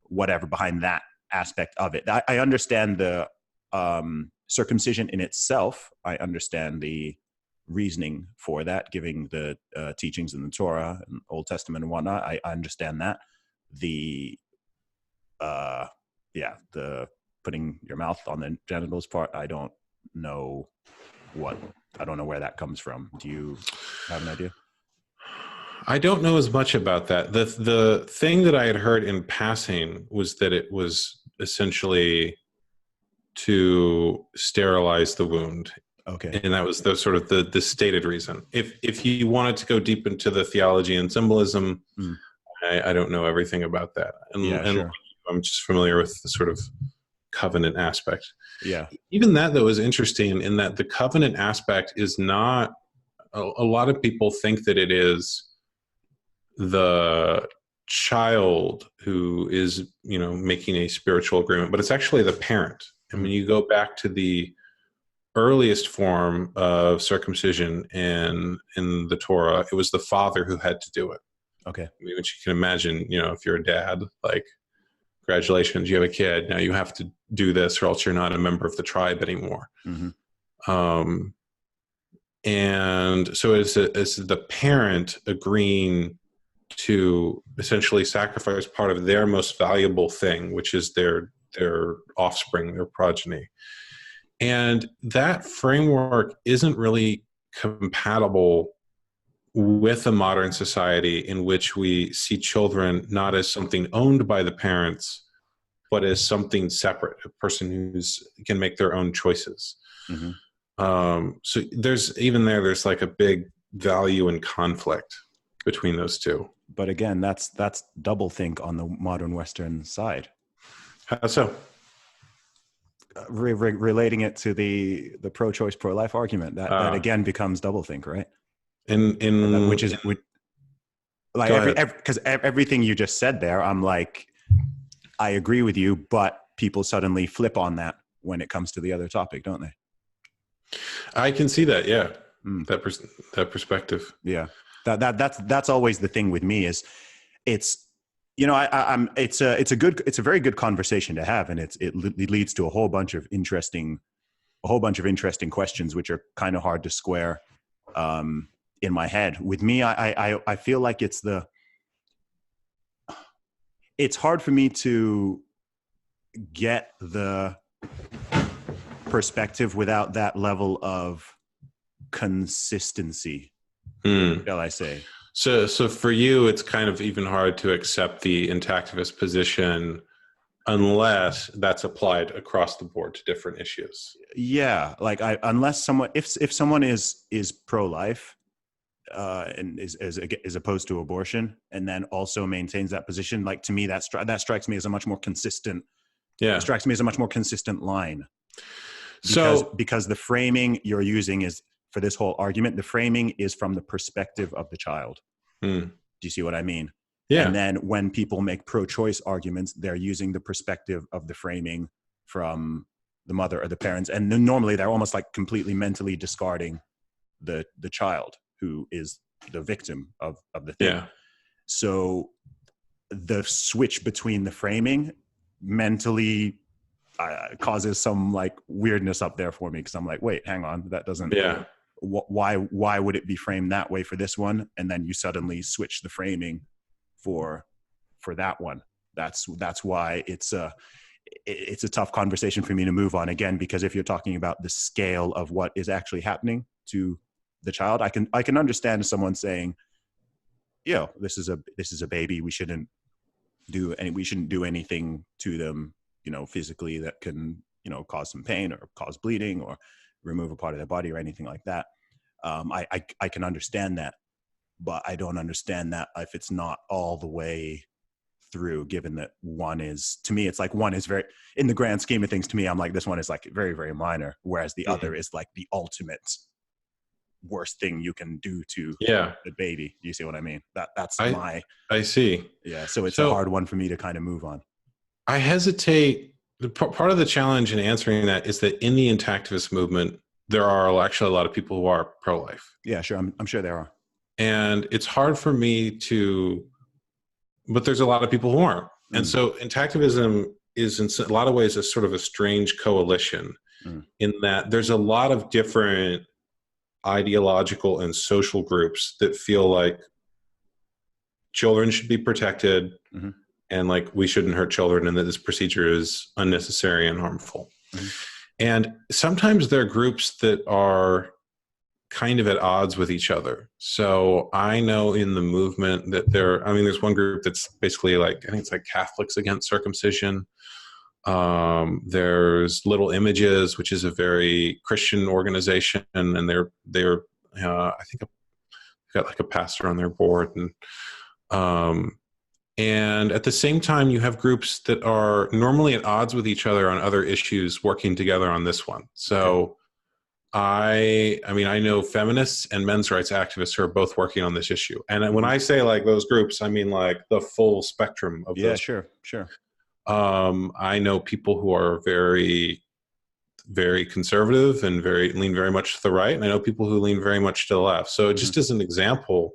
whatever behind that aspect of it? I understand the circumcision in itself. I understand the reasoning for that, giving the teachings in the Torah and Old Testament and whatnot. I understand that. The putting your mouth on the genitals part, I don't know where that comes from. Do you have an idea? I don't know as much about that. The thing that I had heard in passing was that it was essentially to sterilize the wound. Okay. And that was the stated reason. If you wanted to go deep into the theology and symbolism, I don't know everything about that. And sure. I'm just familiar with the sort of covenant aspect. Yeah. Even that, though, is interesting in that the covenant aspect is not, a lot of people think that it is the child who is, making a spiritual agreement, but it's actually the parent. And when you go back to the earliest form of circumcision in the Torah, it was the father who had to do it. Okay. I mean, which you can imagine, if you're a dad, like, congratulations, you have a kid. Now you have to do this or else you're not a member of the tribe anymore. Mm-hmm. And so it's the parent agreeing to essentially sacrifice part of their most valuable thing, which is their offspring, their progeny. And that framework isn't really compatible with a modern society in which we see children not as something owned by the parents, but as something separate, a person who can make their own choices. Mm-hmm. So there's like a big value and conflict between those two. But again, that's doublethink on the modern Western side. How so? Relating it to the pro-choice, pro-life argument, that again becomes doublethink, right? Because everything you just said there, I'm like, I agree with you, but people suddenly flip on that when it comes to the other topic, don't they? I can see that, yeah. That perspective, yeah. That's always the thing with me is it's it's a very good conversation to have, and it leads to a whole bunch of interesting questions which are kind of hard to square in my head. With me, I feel like it's hard for me to get the perspective without that level of consistency, shall I say. So for you, it's kind of even hard to accept the intactivist position unless that's applied across the board to different issues. Yeah, like unless someone, if someone is pro-life and is opposed to abortion, and then also maintains that position, like to me that strikes me as a much more consistent. Yeah, strikes me as a much more consistent line. Because the framing you're using is, for this whole argument, the framing is from the perspective of the child. Do you see what I mean? Yeah. And then when people make pro-choice arguments, they're using the perspective of the framing from the mother or the parents. And then normally they're almost like completely mentally discarding the child who is the victim of the thing. Yeah. So the switch between the framing mentally causes some like weirdness up there for me, because I'm like, wait, hang on, that doesn't. Yeah. Why would it be framed that way for this one, and then you suddenly switch the framing for that one? That's why it's a tough conversation for me to move on, again, because if you're talking about the scale of what is actually happening to the child, I can understand someone saying, this is a baby, we shouldn't do anything to them, physically that can, cause some pain or cause bleeding or remove a part of their body or anything like that. I can understand that, but I don't understand that if it's not all the way through, given that one is, to me, it's like one is very, in the grand scheme of things, to me, I'm like, this one is like very, very minor, whereas the other is like the ultimate worst thing you can do to the baby. Do you see what I mean? I see. Yeah. So it's a hard one for me to kind of move on. I hesitate. Part of the challenge in answering that is that in the intactivist movement, there are actually a lot of people who are pro-life. Yeah, sure. I'm sure there are. And it's hard for me but there's a lot of people who aren't. And so intactivism is in a lot of ways a sort of a strange coalition in that there's a lot of different ideological and social groups that feel like children should be protected and like we shouldn't hurt children and that this procedure is unnecessary and harmful. And sometimes there are groups that are kind of at odds with each other. So I know in the movement that there's one group that's basically like, I think it's like Catholics Against Circumcision. There's Little Images, which is a very Christian organization, and they're I think got like a pastor on their board, and at the same time you have groups that are normally at odds with each other on other issues working together on this one. So I know feminists and men's rights activists who are both working on this issue. And when I say like those groups, I mean like the full spectrum of those. Yeah, sure. I know people who are very, very conservative and lean very much to the right. And I know people who lean very much to the left. So just as an example,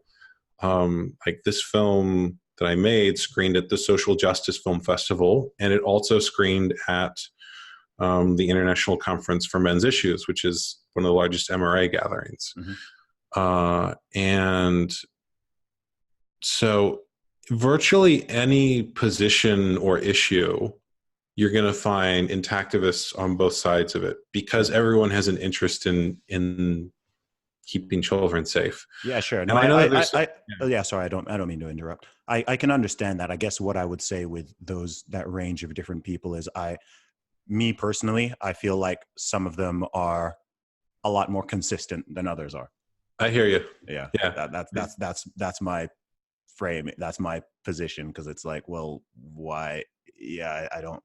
like this film that I made screened at the Social Justice Film Festival, and it also screened at the International Conference for Men's Issues, which is one of the largest MRA gatherings. And so virtually any position or issue, you're going to find intactivists on both sides of it, because everyone has an interest in keeping children safe. Yeah, sure. No, sorry, I don't mean to interrupt. I can understand that. I guess what I would say with that range of different people is me personally, I feel like some of them are a lot more consistent than others are. I hear you. Yeah. That's my frame. That's my position. Cause it's like, well, why? Yeah. I don't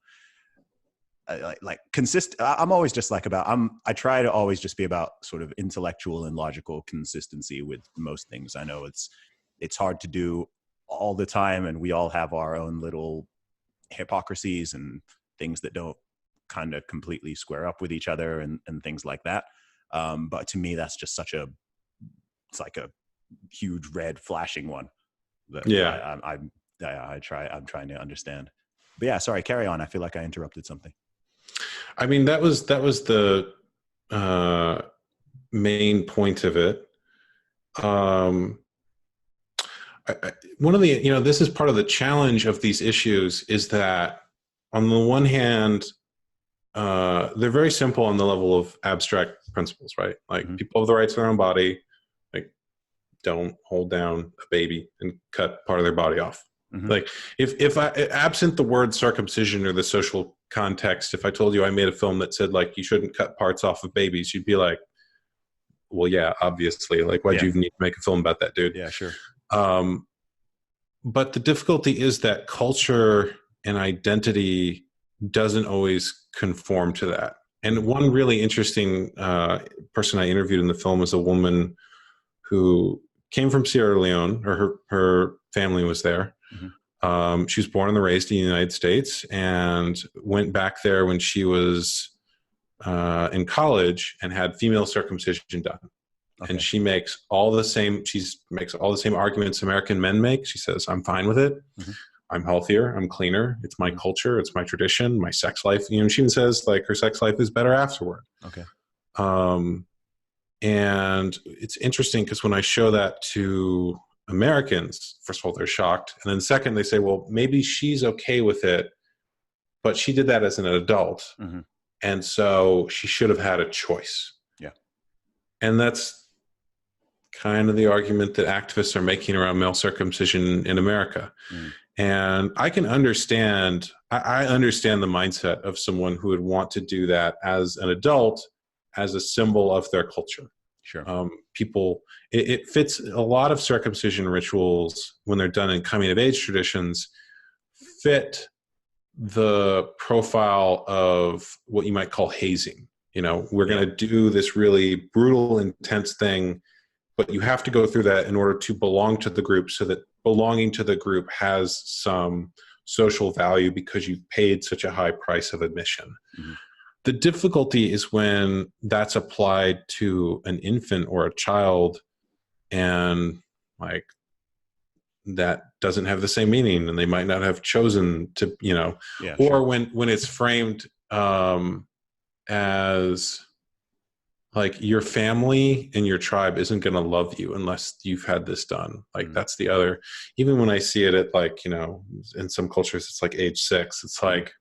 like consist. I'm always just like I try to always just be about sort of intellectual and logical consistency with most things. I know it's hard to do all the time, and we all have our own little hypocrisies and things that don't kind of completely square up with each other and things like that. But to me, that's just it's like a huge red flashing one. I'm trying to understand. But yeah, sorry, carry on. I feel like I interrupted something. I mean, that was the main point of it. One of the, this is part of the challenge of these issues, is that on the one hand, they're very simple on the level of abstract principles, right? Like people have the rights to their own body. Like, don't hold down a baby and cut part of their body off. Like if I, absent the word circumcision or the social context, if I told you I made a film that said like you shouldn't cut parts off of babies, you'd be like, well, yeah, obviously. Like, why'd you even need to make a film about that, dude? Yeah, sure. But the difficulty is that culture and identity doesn't always conform to that. And one really interesting person I interviewed in the film was a woman who came from Sierra Leone, or her family was there. She was born and raised in the United States and went back there when she was in college and had female circumcision done. Okay. And she makes all the same arguments American men make. She says, I'm fine with it. Mm-hmm. I'm healthier. I'm cleaner. It's my culture. It's my tradition, my sex life. She even says like her sex life is better afterward. Okay. And it's interesting because when I show that to Americans, first of all, they're shocked. And then second, they say, well, maybe she's okay with it, but she did that as an adult. Mm-hmm. And so she should have had a choice. Yeah. And that's kind of the argument that activists are making around male circumcision in America. Mm. And I can understand, I understand the mindset of someone who would want to do that as an adult, as a symbol of their culture. Sure. It fits a lot of circumcision rituals when they're done in coming of age traditions, fit the profile of what you might call hazing. We're going to do this really brutal, intense thing, but you have to go through that in order to belong to the group, so that belonging to the group has some social value because you paid such a high price of admission. Mm-hmm. The difficulty is when that's applied to an infant or a child, and like that doesn't have the same meaning, and they might not have chosen to, or sure. when it's framed as like your family and your tribe isn't going to love you unless you've had this done. Like mm-hmm. that's the other, even when I see it at like, in some cultures, it's like age 6, it's like,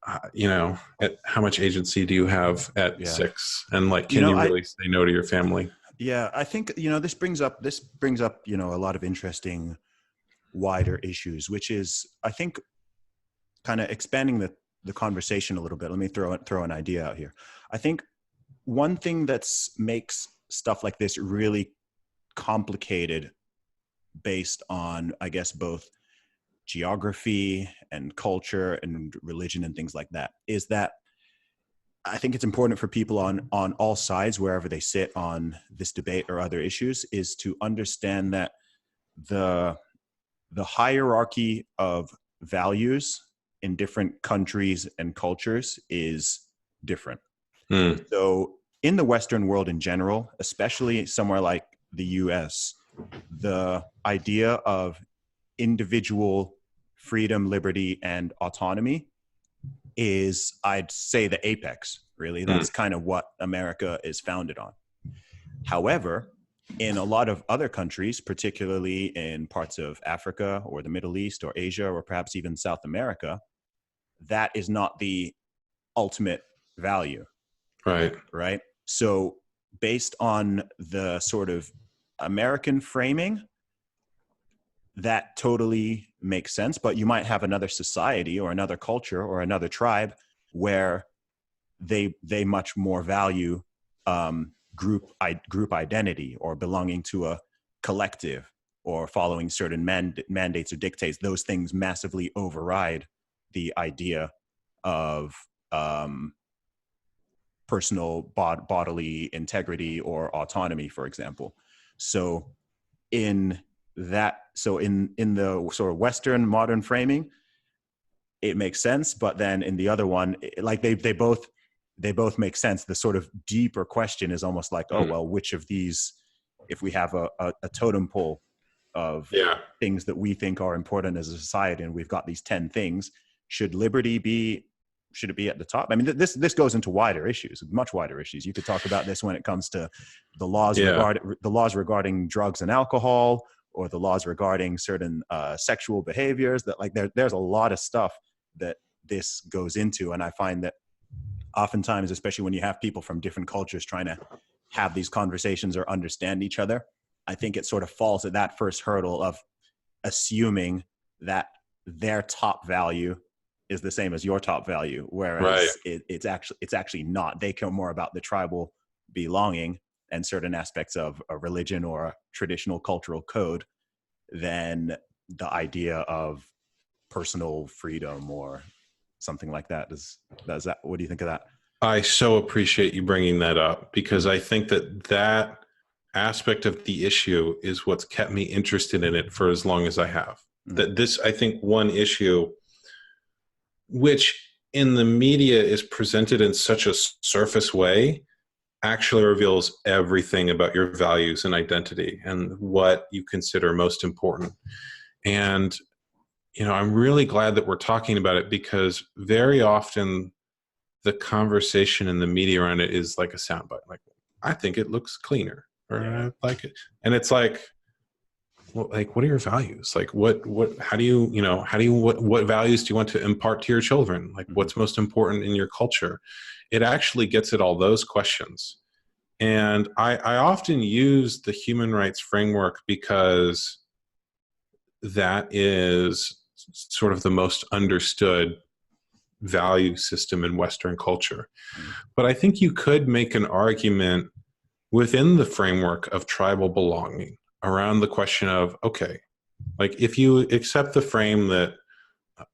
how much agency do you have at 6? And like, can you really say no to your family? Yeah. I think, this brings up, a lot of interesting wider issues, which is, I think, kind of expanding the conversation a little bit. Let me throw an idea out here. I think one thing that makes stuff like this really complicated based on, I guess, both geography and culture and religion and things like that, is that I think it's important for people on all sides, wherever they sit on this debate or other issues, is to understand that the hierarchy of values in different countries and cultures is different. Mm. So in the Western world in general, especially somewhere like the US, the idea of individual freedom, liberty, and autonomy is, I'd say, the apex, really. That's kind of what America is founded on. However, in a lot of other countries, particularly in parts of Africa or the Middle East or Asia or perhaps even South America, that is not the ultimate value. Right. So based on the sort of American framing, that totally makes sense. But you might have another society or another culture or another tribe where they much more value group identity or belonging to a collective or following certain mandates or dictates. Those things massively override the idea of personal bodily integrity or autonomy, for example. So in the sort of Western modern framing, it makes sense. But then in the other one, like they both make sense. The sort of deeper question is almost like, oh, well, which of these, if we have a totem pole of things that we think are important as a society, and we've got these 10 things, should liberty be at the top? I mean, this goes into wider issues, much wider issues. You could talk about this when it comes to the laws regarding drugs and alcohol, or the laws regarding certain sexual behaviors. That like there's a lot of stuff that this goes into, and I find that oftentimes, especially when you have people from different cultures trying to have these conversations or understand each other, I think it sort of falls at that first hurdle of assuming that their top value is the same as your top value, whereas it's actually not. They care more about the tribal belonging and certain aspects of a religion or a traditional cultural code than the idea of personal freedom or something like that. What do you think of that? I so appreciate you bringing that up, because I think that aspect of the issue is what's kept me interested in it for as long as I have. That this, I think, one issue, which in the media is presented in such a surface way actually reveals everything about your values and identity and what you consider most important. And, I'm really glad that we're talking about it, because very often the conversation in the media around it is like a soundbite. Like, I think it looks cleaner, or I like it. And it's like, well, like, what are your values? Like, what values do you want to impart to your children? Like, what's most important in your culture? It actually gets at all those questions. And I often use the human rights framework because that is sort of the most understood value system in Western culture. But I think you could make an argument within the framework of tribal belonging around the question of, okay, like if you accept the frame that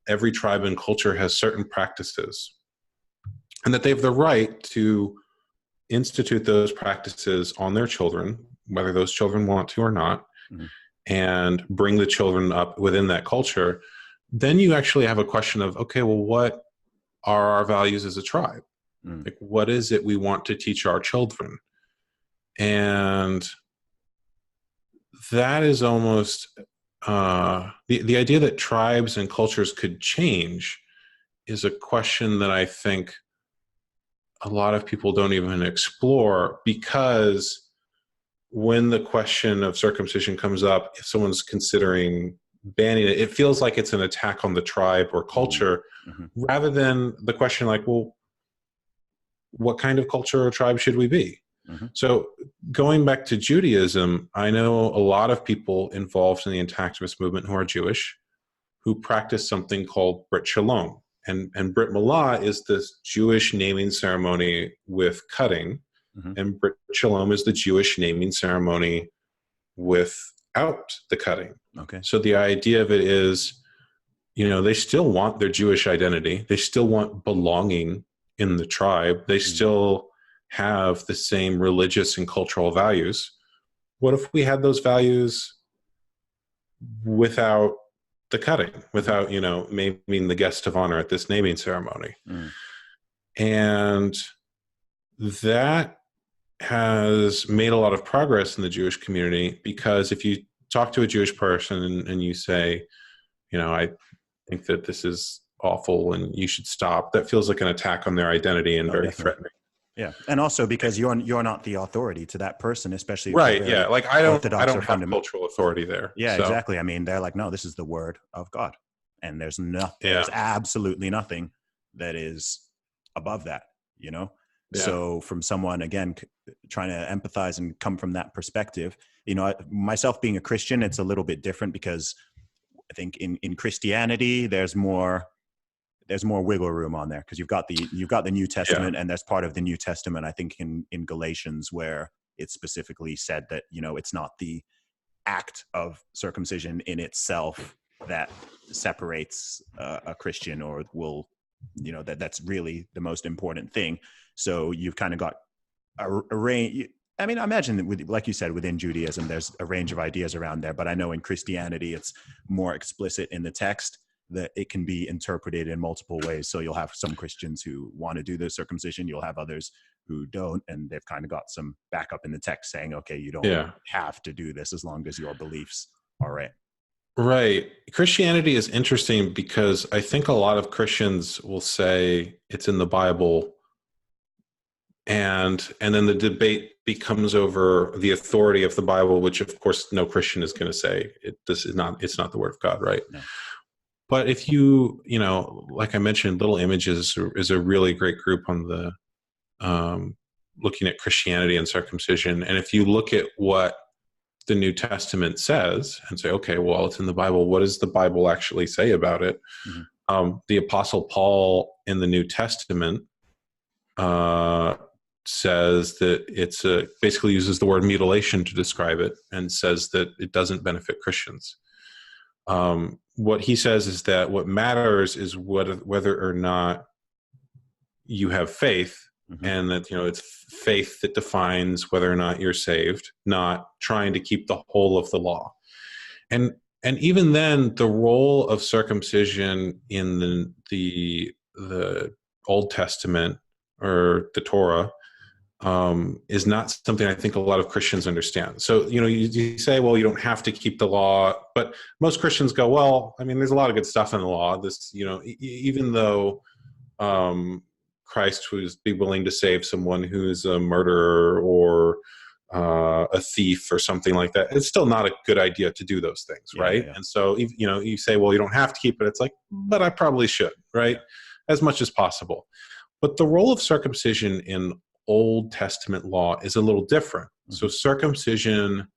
every tribe and culture has certain practices and that they have the right to institute those practices on their children, whether those children want to or not, and bring the children up within that culture, then you actually have a question of, okay, well, what are our values as a tribe? Like, what is it we want to teach our children? And that is almost the idea that tribes and cultures could change is a question that I think a lot of people don't even explore, because when the question of circumcision comes up, if someone's considering banning it, it feels like it's an attack on the tribe or culture, rather than the question like, well, what kind of culture or tribe should we be? So going back to Judaism, I know a lot of people involved in the anti-activist movement who are Jewish, who practice something called Brit Shalom. And Brit Milah is this Jewish naming ceremony with cutting, and Brit Shalom is the Jewish naming ceremony without the cutting. Okay. So the idea of it is, they still want their Jewish identity. They still want belonging in the tribe. They still have the same religious and cultural values. What if we had those values without the cutting, without, naming the guest of honor at this naming ceremony? And that has made a lot of progress in the Jewish community, because if you talk to a Jewish person and you say, I think that this is awful and you should stop, that feels like an attack on their identity and very threatening. Yeah, and also because you're not the authority to that person, especially right. Yeah, like I don't have cultural authority there. Yeah, so. Exactly. I mean, they're like, no, this is the word of God, and there's absolutely nothing that is above that. Yeah. So from someone, again, trying to empathize and come from that perspective, myself being a Christian, it's a little bit different, because I think in Christianity there's more wiggle room on there, because you've got the New Testament, and there's part of the New Testament, I think in Galatians, where it's specifically said that, it's not the act of circumcision in itself that separates a Christian, or will, that's really the most important thing. So you've kind of got a range. I mean, I imagine that like you said, within Judaism, there's a range of ideas around there, but I know in Christianity, it's more explicit in the text that it can be interpreted in multiple ways. So you'll have some Christians who want to do the circumcision. You'll have others who don't, and they've kind of got some backup in the text saying, okay, you don't have to do this as long as your beliefs are right. Right. Christianity is interesting because I think a lot of Christians will say it's in the Bible, and then the debate becomes over the authority of the Bible, which of course no Christian is going to say it's not the word of God, right? No. But if you like I mentioned, Little Images is a really great group on the looking at Christianity and circumcision. And if you look at what the New Testament says and say, okay, well, it's in the Bible, what does the Bible actually say about it? The Apostle Paul in the New Testament says that it's basically uses the word mutilation to describe it, and says that it doesn't benefit Christians. What he says is that what matters is whether or not you have faith, and that it's faith that defines whether or not you're saved, not trying to keep the whole of the law. And even then, the role of circumcision in the the Old Testament or the Torah is not something I think a lot of Christians understand. So, you say, well, you don't have to keep the law, but most Christians go, well, I mean, there's a lot of good stuff in the law. This, even though Christ would be willing to save someone who's a murderer or a thief or something like that, it's still not a good idea to do those things, right? Yeah. And so, you say, well, you don't have to keep it. It's like, but I probably should, right? Yeah. As much as possible. But the role of circumcision in Old Testament law is a little different. Mm-hmm. So circumcision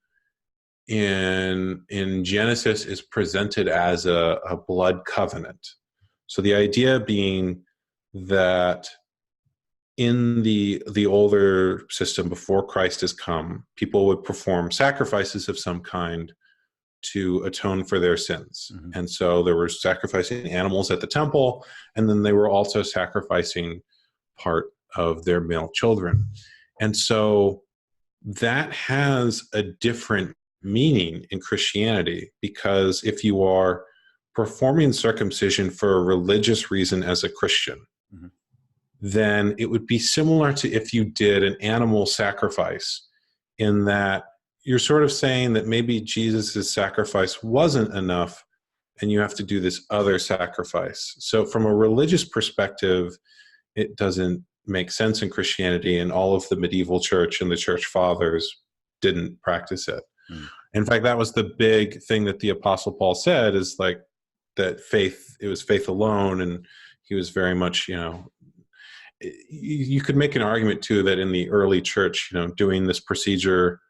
in Genesis is presented as a blood covenant. So the idea being that in the older system before Christ has come, people would perform sacrifices of some kind to atone for their sins. Mm-hmm. And so there were sacrificing animals at the temple, and then they were also sacrificing part of their male children. And so that has a different meaning in Christianity, because if you are performing circumcision for a religious reason as a Christian, mm-hmm. then it would be similar to if you did an animal sacrifice, in that you're sort of saying that maybe Jesus' sacrifice wasn't enough and you have to do this other sacrifice. So from a religious perspective, it doesn't make sense in Christianity, and all of the medieval church and the church fathers didn't practice it. Mm. In fact, that was the big thing that the Apostle Paul said, is like that it was faith alone, and he was very much, you could make an argument too that in the early church, doing this procedure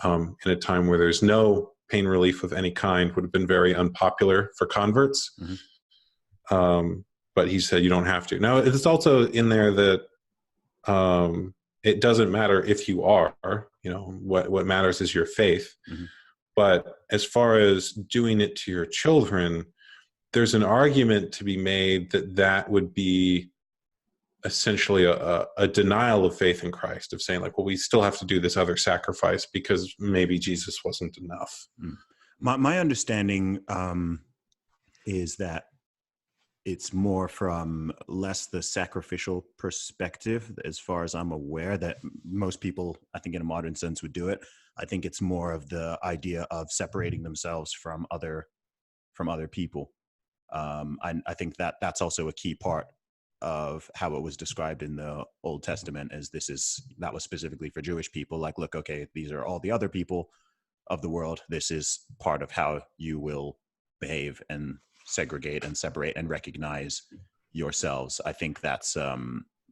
in a time where there's no pain relief of any kind would have been very unpopular for converts. Mm-hmm. But he said you don't have to. Now, it's also in there that it doesn't matter if you are, what matters is your faith. Mm-hmm. But as far as doing it to your children, there's an argument to be made that would be essentially a denial of faith in Christ, of saying like, well, we still have to do this other sacrifice because maybe Jesus wasn't enough. My understanding is that it's more from less the sacrificial perspective, as far as I'm aware, that most people, I think in a modern sense, would do it. I think it's more of the idea of separating themselves from other people. I think that's also a key part of how it was described in the Old Testament, as that was specifically for Jewish people. Like, look, okay, these are all the other people of the world. This is part of how you will behave and segregate and separate and recognize yourselves. I think that's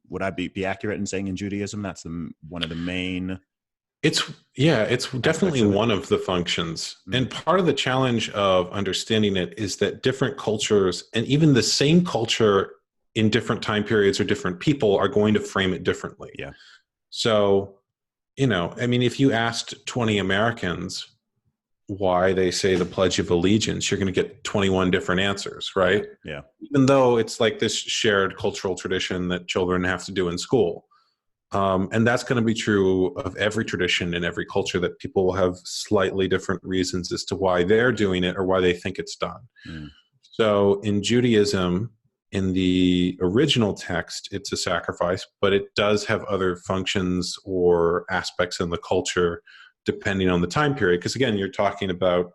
would I be accurate in saying in Judaism that's one of the main? It's definitely one of the functions. Mm-hmm. And part of the challenge of understanding it is that different cultures, and even the same culture in different time periods or different people, are going to frame it differently. Yeah. So, if you asked 20 Americans why they say the Pledge of Allegiance, you're going to get 21 different answers, right? Yeah. Even though it's like this shared cultural tradition that children have to do in school. And that's going to be true of every tradition in every culture, that people will have slightly different reasons as to why they're doing it or why they think it's done. Mm. So in Judaism, in the original text, it's a sacrifice, but it does have other functions or aspects in the culture depending on the time period. Because again, you're talking about,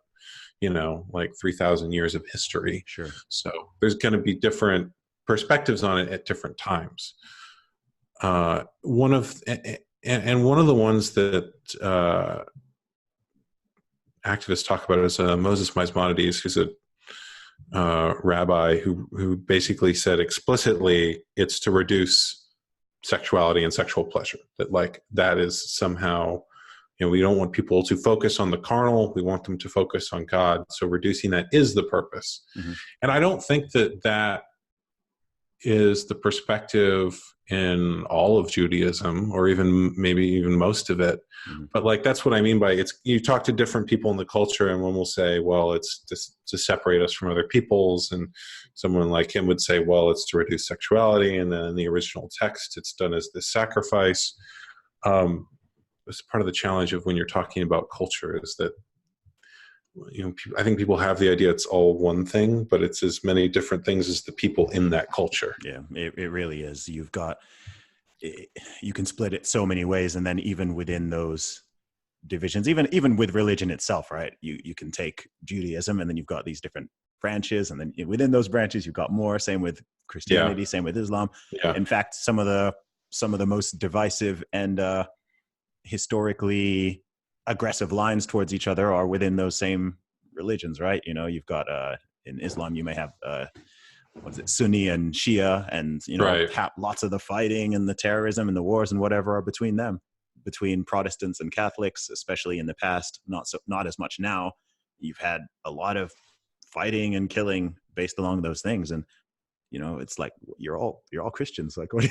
like 3,000 years of history. Sure. So there's going to be different perspectives on it at different times. One of the ones that activists talk about is Moses Maimonides, who's a rabbi who basically said explicitly it's to reduce sexuality and sexual pleasure. That is somehow, we don't want people to focus on the carnal. We want them to focus on God. So reducing that is the purpose. Mm-hmm. And I don't think that is the perspective in all of Judaism, or maybe even most of it. Mm-hmm. But that's what I mean by you talk to different people in the culture, and one will say, well, it's just to separate us from other peoples. And someone like him would say, well, it's to reduce sexuality. And then in the original text, it's done as this sacrifice. It's part of the challenge of when you're talking about culture, is that I think people have the idea it's all one thing, but it's as many different things as the people in that culture. Yeah, it really is. You can split it so many ways. And then even within those divisions, even with religion itself, right? You can take Judaism, and then you've got these different branches, and then within those branches, you've got more. Same with Christianity, same with Islam. Yeah. In fact, some of the most divisive and historically aggressive lines towards each other are within those same religions, right? You've got in Islam, you may have Sunni and Shia, and lots of the fighting and the terrorism and the wars and whatever are between them, between Protestants and Catholics, especially in the past. Not as much now. You've had a lot of fighting and killing based along those things, and it's like you're all Christians. Like, what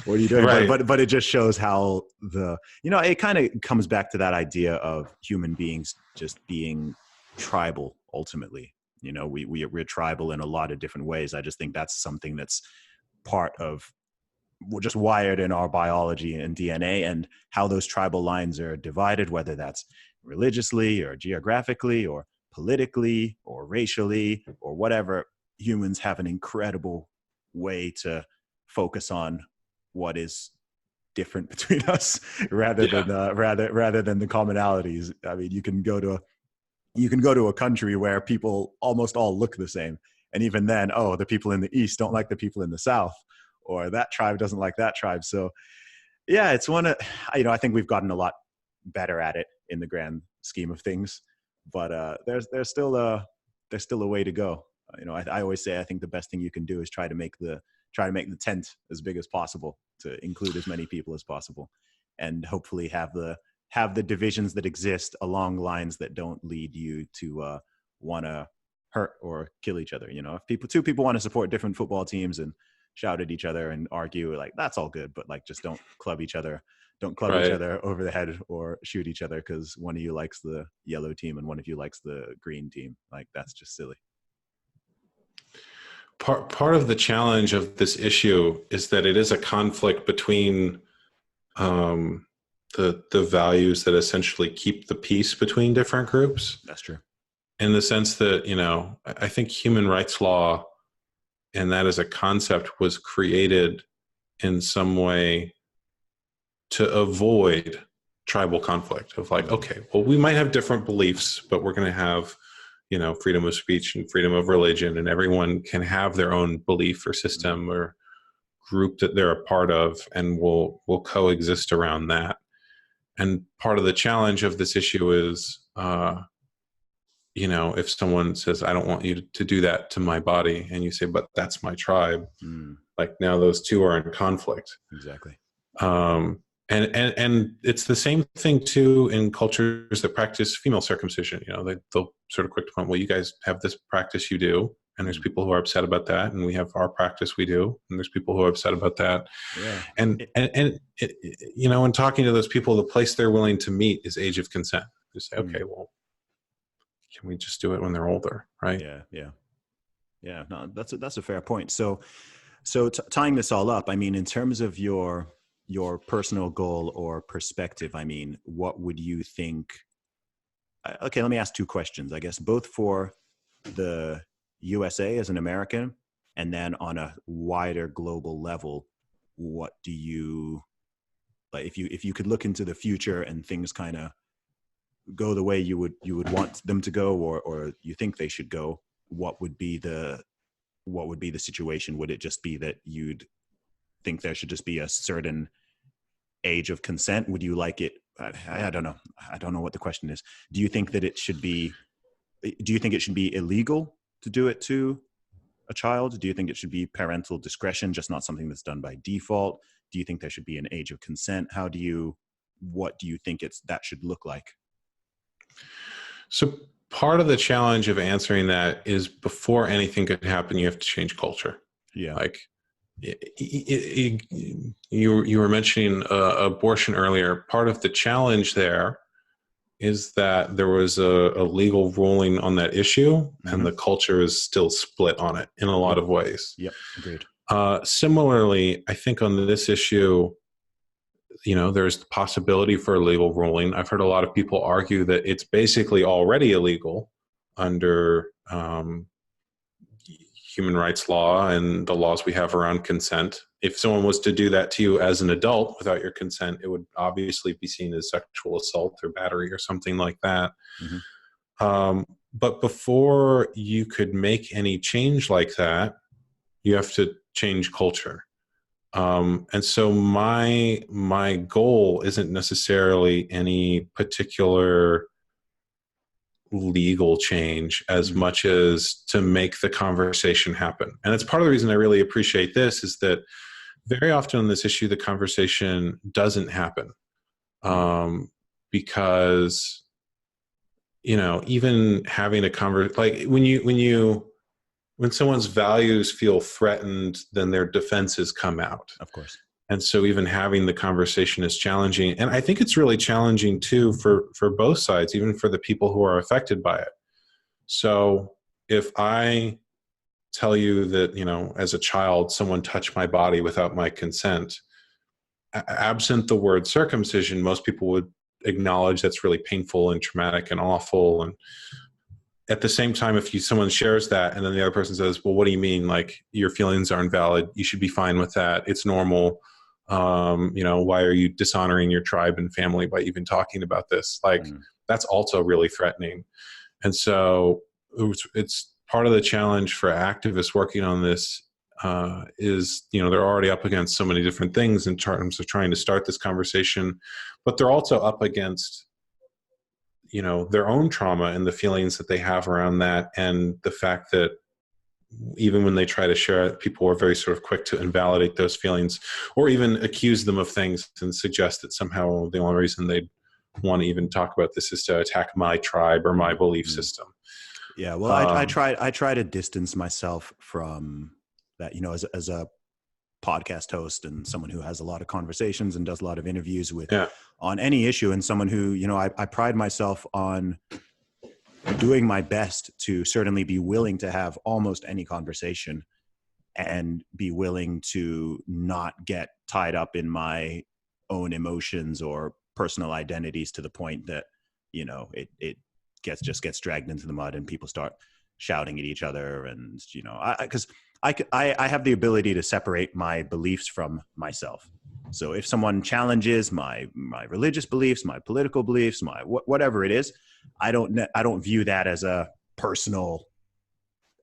are you doing? Right. But it just shows how it kind of comes back to that idea of human beings just being tribal ultimately. We're tribal in a lot of different ways. I just think that's something that's part of, we're just wired in our biology and DNA, and how those tribal lines are divided, whether that's religiously or geographically or politically or racially or whatever. Humans have an incredible way to focus on what is different between us rather than the commonalities. I mean, you can go to a country where people almost all look the same, and even then, the people in the East don't like the people in the South, or that tribe doesn't like that tribe. So yeah, it's I think we've gotten a lot better at it in the grand scheme of things, but there's still a way to go. I always say, I think the best thing you can do is try to make the tent as big as possible to include as many people as possible, and hopefully have the divisions that exist along lines that don't lead you to want to hurt or kill each other. If two people want to support different football teams and shout at each other and argue, like, that's all good, but like, just don't club each other over the head or shoot each other because one of you likes the yellow team and one of you likes the green team. Like, that's just silly. Part of the challenge of this issue is that it is a conflict between the values that essentially keep the peace between different groups. That's true. In the sense that, I think human rights law, and that as a concept, was created in some way to avoid tribal conflict of like, okay, well, we might have different beliefs, but we're going to have freedom of speech and freedom of religion, and everyone can have their own belief or system or group that they're a part of, and we'll coexist around that. And part of the challenge of this issue is, if someone says, I don't want you to do that to my body, and you say, but that's my tribe, like, now those two are in conflict. Exactly. And it's the same thing too in cultures that practice female circumcision. They'll sort of quick to point, well, you guys have this practice you do, and there's people who are upset about that, and we have our practice we do, and there's people who are upset about that. Yeah. And in talking to those people, the place they're willing to meet is age of consent. You say, okay, well, can we just do it when they're older, right? Yeah. No, that's a fair point. So tying this all up, I mean, in terms of your personal goal or perspective, I mean, what would you think? Okay, let me ask two questions, I guess, both for the USA as an American, and then on a wider global level, what do you, like, if you could look into the future and things kind of go the way you would want them to go, or you think they should go, what would be the situation? Would it just be that you'd think there should just be a certain age of consent? Would you like it? I don't know. I don't know what the question is. Do you think it should be illegal to do it to a child? Do you think it should be parental discretion, just not something that's done by default? Do you think there should be an age of consent? What do you think that should look like? So part of the challenge of answering that is, before anything could happen, you have to change culture. Yeah. Like, you were mentioning abortion earlier. Part of the challenge there is that there was a legal ruling on that issue, and the culture is still split on it in a lot of ways. Yep, agreed. Similarly, I think on this issue, there's the possibility for a legal ruling. I've heard a lot of people argue that it's basically already illegal under human rights law and the laws we have around consent. If someone was to do that to you as an adult without your consent, it would obviously be seen as sexual assault or battery or something like that. But before you could make any change like that, you have to change culture. And so my goal isn't necessarily any particular legal change as much as to make the conversation happen. And it's part of the reason I really appreciate this is that very often on this issue, the conversation doesn't happen. Because, even having a conversation, like when someone's values feel threatened, then their defenses come out. Of course. And so even having the conversation is challenging. And I think it's really challenging too for both sides, even for the people who are affected by it. So if I tell you that, as a child, someone touched my body without my consent, absent the word circumcision, most people would acknowledge that's really painful and traumatic and awful. And at the same time, if someone shares that and then the other person says, well, what do you mean? Like, your feelings aren't valid. You should be fine with that. It's normal. Why are you dishonoring your tribe and family by even talking about this? Like, that's also really threatening. And so it's part of the challenge for activists working on this is, they're already up against so many different things in terms of trying to start this conversation, but they're also up against their own trauma and the feelings that they have around that. And the fact that even when they try to share it, people are very sort of quick to invalidate those feelings or even accuse them of things and suggest that somehow the only reason they want to even talk about this is to attack my tribe or my belief system. Yeah. Well, I try to distance myself from that, as a podcast host and someone who has a lot of conversations and does a lot of interviews with on any issue, and someone who, I pride myself on doing my best to certainly be willing to have almost any conversation and be willing to not get tied up in my own emotions or personal identities to the point that, it gets dragged into the mud and people start shouting at each other. And, because I have the ability to separate my beliefs from myself. So if someone challenges my religious beliefs, my political beliefs, my whatever it is, I don't view that as a personal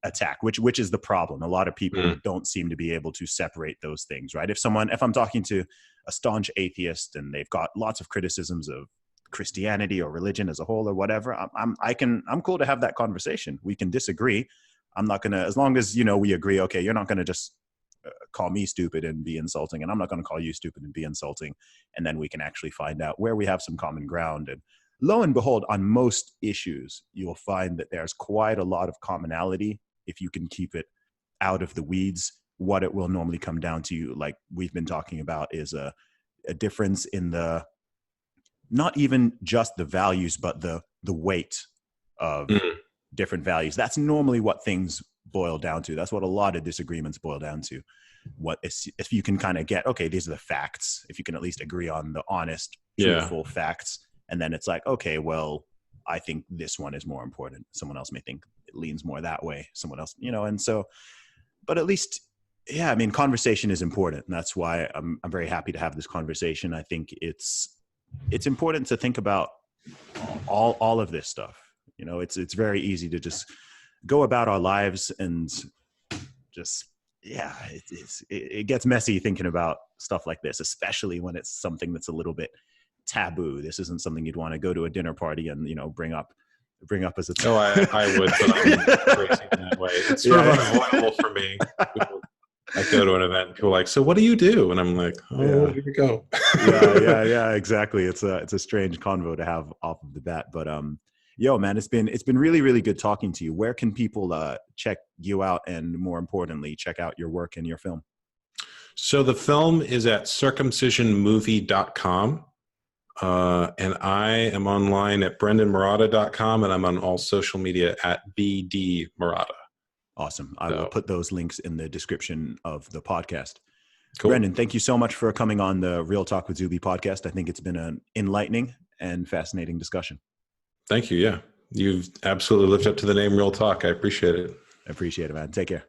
attack, which is the problem. A lot of people don't seem to be able to separate those things, right? If I'm talking to a staunch atheist and they've got lots of criticisms of Christianity or religion as a whole or whatever, I'm cool to have that conversation. We can disagree. I'm not going to, as long as, we agree, okay, you're not going to just call me stupid and be insulting, and I'm not going to call you stupid and be insulting. And then we can actually find out where we have some common ground. And lo and behold, on most issues, you'll find that there's quite a lot of commonality if you can keep it out of the weeds. What it will normally come down to, like we've been talking about, is a difference in the, not even just the values, but the weight of different values. That's normally what things boil down to. That's what a lot of disagreements boil down to. If you can kind of get, okay, these are the facts, if you can at least agree on the honest, truthful facts, and then it's like, okay, well, I think this one is more important. Someone else may think it leans more that way. Someone else, and so, but at least, conversation is important. And that's why I'm very happy to have this conversation. I think it's important to think about all of this stuff. It's very easy to just go about our lives and just, it gets messy thinking about stuff like this, especially when it's something that's a little bit taboo. This isn't something you'd want to go to a dinner party and, bring up as a I would, but I'm crazy in that way. It's sort of unavoidable for me. I go to an event and people are like, so what do you do? And I'm like, here we go. yeah, exactly. It's a strange convo to have off of the bat, but yo, man, it's been really, really good talking to you. Where can people check you out, and more importantly, check out your work and your film? So the film is at circumcisionmovie.com. And I am online at brendonmarotta.com, and I'm on all social media at BD Marotta. Awesome. I will put those links in the description of the podcast. Cool. Brendon, thank you so much for coming on the Real Talk with Zuby podcast. I think it's been an enlightening and fascinating discussion. Thank you. Yeah. You've absolutely lived up to the name Real Talk. I appreciate it. I appreciate it, man. Take care.